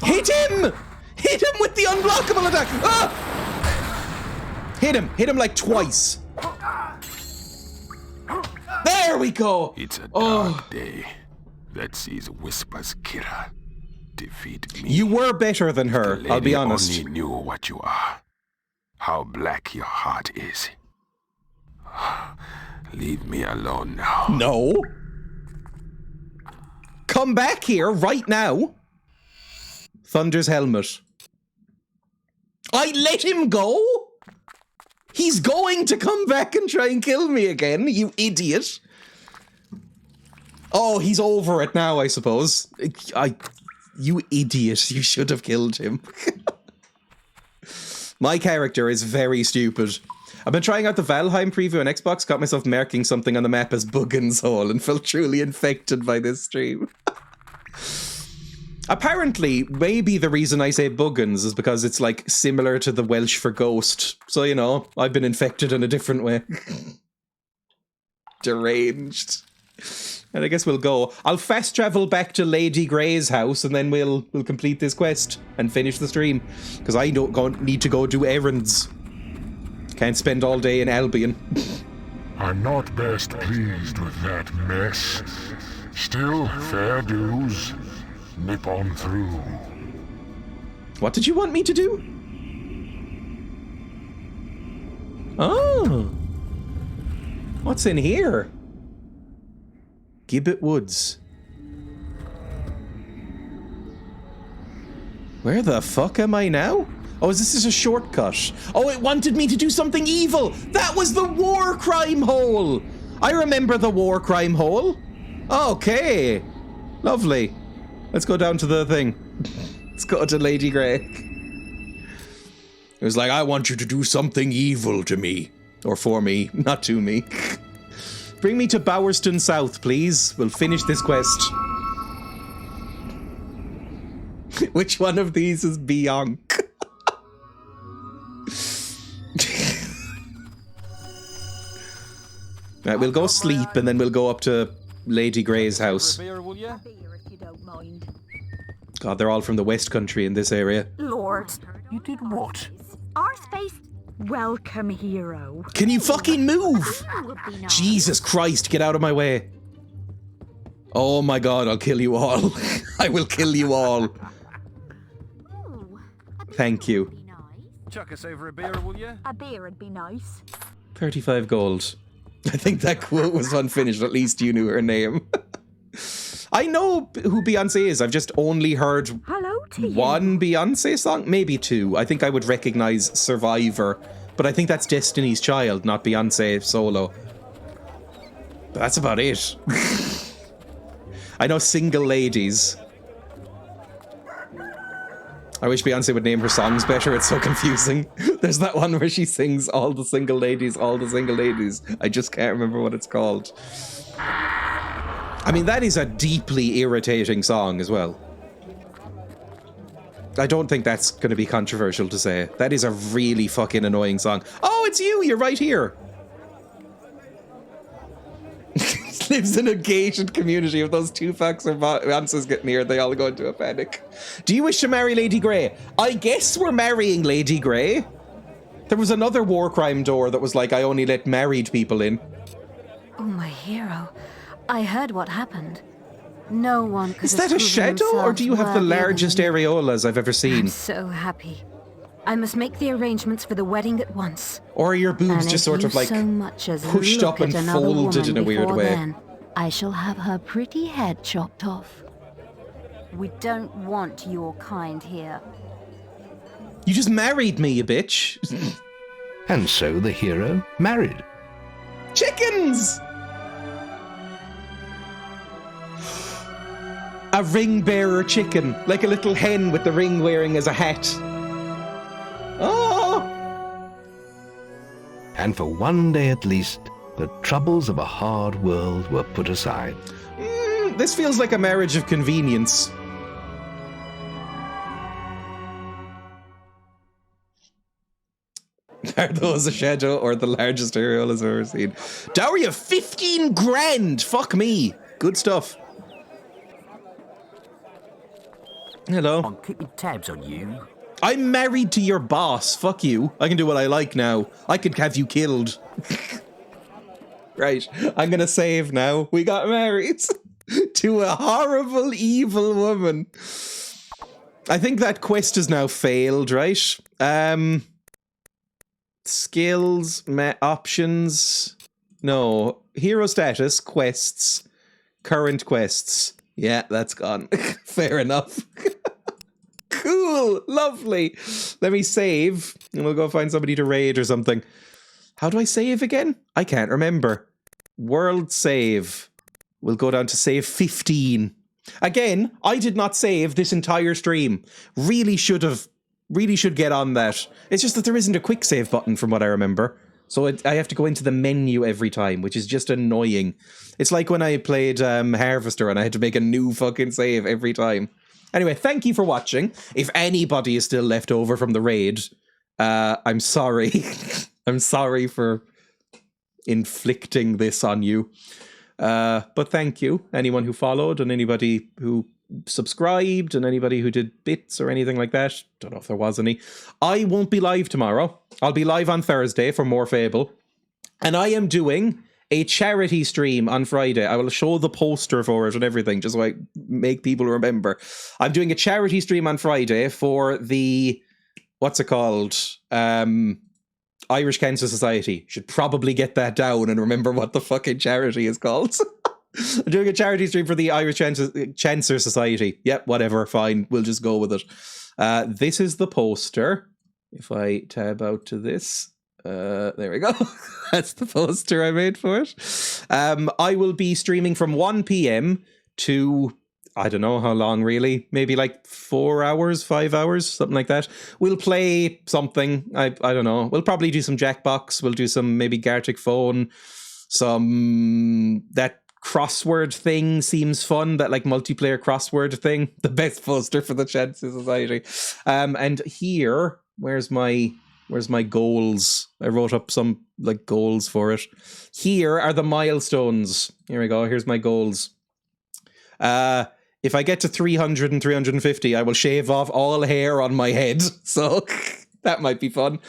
Hit him! Hit him with the unblockable attack! Ah! Hit him like twice. There we go! It's a dark day that sees Whisper's killer defeat me. You were better than her, I'll be honest. Only knew what you are. How black your heart is. Leave me alone now. No. Come back here right now. Thunder's helmet. I let him go? He's going to come back and try and kill me again, you idiot. Oh, he's over it now, I suppose. You idiot, you should have killed him. My character is very stupid. I've been trying out the Valheim preview on Xbox, got myself marking something on the map as Buggin's Hole, and felt truly infected by this stream. Apparently, maybe the reason I say Buggins is because it's like similar to the Welsh for ghost. So, you know, I've been infected in a different way. Deranged. And I guess we'll go. I'll fast travel back to Lady Grey's house and then we'll complete this quest and finish the stream. Because I don't need to go do errands. Can't spend all day in Albion. I'm not best pleased with that mess. Still, fair dues. Nip on through. What did you want me to do? Oh. What's in here? Gibbet Woods. Where the fuck am I now? Oh, is this a shortcut? Oh, it wanted me to do something evil! That was the war crime hole! I remember the war crime hole. Okay. Lovely. Let's go down to the thing. Let's go to Lady Grey. It was like, I want you to do something evil to me. Or for me, not to me. Bring me to Bowerston South, please. We'll finish this quest. Which one of these is Bianca? Right, we'll go sleep and then we'll go up to Lady Grey's house. God, they're all from the West Country in this area. Lord, You did what? our space. Welcome, hero. Can you fucking move? Jesus Christ, get out of my way. Oh my god, I'll kill you all. I will kill you all. Thank you. Chuck us over a beer, will you? A beer would be nice. 35 gold. I think that quote was unfinished. At least you knew her name. I know who Beyonce is. I've just only heard one Beyonce song. Maybe two. I think I would recognize Survivor. But I think that's Destiny's Child, not Beyonce solo. But that's about it. I know Single Ladies. I wish Beyonce would name her songs better. It's so confusing. There's that one where she sings all the single ladies, all the single ladies. I just can't remember what it's called. I mean, that is a deeply irritating song as well. I don't think that's going to be controversial to say. That is a really fucking annoying song. Oh, it's you! You're right here! Lives in a gated community. If those two facts or answers get near, they all go into a panic. Do you wish to marry Lady Grey? I guess we're marrying Lady Grey. There was another war crime door that was like, I only let married people in. Oh, my hero. I heard what happened. No one could. Is that a shadow, or do you have the largest areolas I've ever seen? I'm so happy. I must make the arrangements for the wedding at once. Or are your boobs just sort of like so much as pushed up and folded in a weird way? Then, I shall have her pretty head chopped off. We don't want your kind here. You just married me, you bitch. And so the hero married. Chickens! A ring bearer chicken, like a little hen with the ring wearing as a hat. Oh! And for one day at least, the troubles of a hard world were put aside. This feels like a marriage of convenience. Are those a shadow or the largest aerial I've ever seen? Dowry of 15 grand! Fuck me! Good stuff. Hello. I'm keeping tabs on you. I'm married to your boss. Fuck you. I can do what I like now. I could have you killed. Right. I'm gonna save now. We got married to a horrible, evil woman. I think that quest has now failed, right? Skills, options. No. Hero status, quests, current quests. Yeah, that's gone. Fair enough. Cool. Lovely. Let me save and we'll go find somebody to raid or something. How do I save again? I can't remember. World save. We'll go down to save 15. Again, I did not save this entire stream. Really should get on that. It's just that there isn't a quick save button from what I remember. So I have to go into the menu every time, which is just annoying. It's like when I played Harvester and I had to make a new fucking save every time. Anyway, thank you for watching. If anybody is still left over from the raid, I'm sorry. I'm sorry for inflicting this on you. But thank you, anyone who followed and anybody who subscribed and anybody who did bits or anything like that. Don't know if there was any. I won't be live tomorrow. I'll be live on Thursday for more Fable. And I am doing a charity stream on Friday. I will show the poster for it and everything, just so I make people remember. I'm doing a charity stream on Friday for the, what's it called? Irish Cancer Society. Should probably get that down and remember what the fucking charity is called. I'm doing a charity stream for the Irish Cancer Society. Yep, whatever, fine. We'll just go with it. This is the poster. If I tab out to this, there we go. That's the poster I made for it. I will be streaming from 1 p.m. to, I don't know how long really, maybe like 4 hours, 5 hours, something like that. We'll play something. I don't know. We'll probably do some Jackbox. We'll do some maybe Gartic Phone. That crossword thing seems fun, that like multiplayer crossword thing. The best poster for the Cancer Society. And here, where's my goals? I wrote up some like goals for it. Here are the milestones. Here we go. Here's my goals. If I get to 300 and 350, I will shave off all hair on my head. So that might be fun.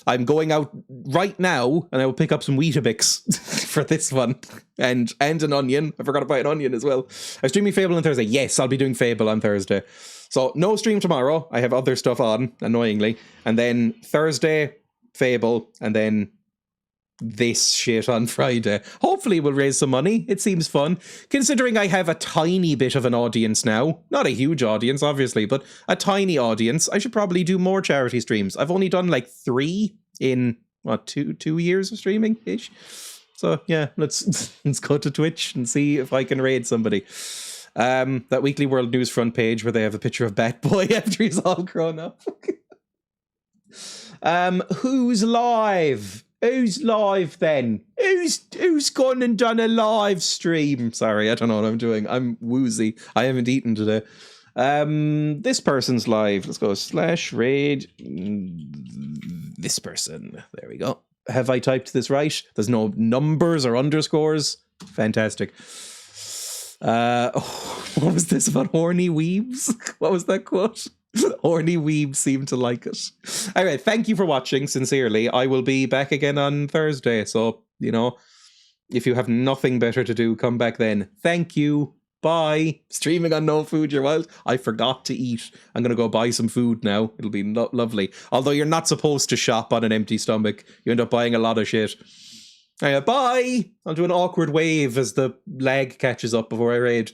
I'm going out right now and I will pick up some Weetabix for this one. And an onion. I forgot to buy an onion as well. I'm streaming Fable on Thursday. Yes, I'll be doing Fable on Thursday. So no stream tomorrow. I have other stuff on, annoyingly. And then Thursday, Fable, and then this shit on Friday. Hopefully we'll raise some money. It seems fun. Considering I have a tiny bit of an audience now. Not a huge audience, obviously, but a tiny audience. I should probably do more charity streams. I've only done like 3 in, what, 2 years of streaming-ish? So yeah, let's go to Twitch and see if I can raid somebody. That Weekly World News front page where they have a picture of Batboy after he's all grown up. Who's live? Who's live then? Who's gone and done a live stream? Sorry, I don't know what I'm doing. I'm woozy. I haven't eaten today. This person's live. Let's go /raid. This person. There we go. Have I typed this right? There's no numbers or underscores. Fantastic. What was this about horny weebs? What was that quote? Horny weebs seem to like it. Anyway, thank you for watching, sincerely. I will be back again on Thursday, so, you know, if you have nothing better to do, come back then. Thank you. Bye. Streaming on No Food Your Wild. I forgot to eat. I'm going to go buy some food now. It'll be lovely. Although you're not supposed to shop on an empty stomach. You end up buying a lot of shit. Anyway, bye. I'll do an awkward wave as the lag catches up before I raid.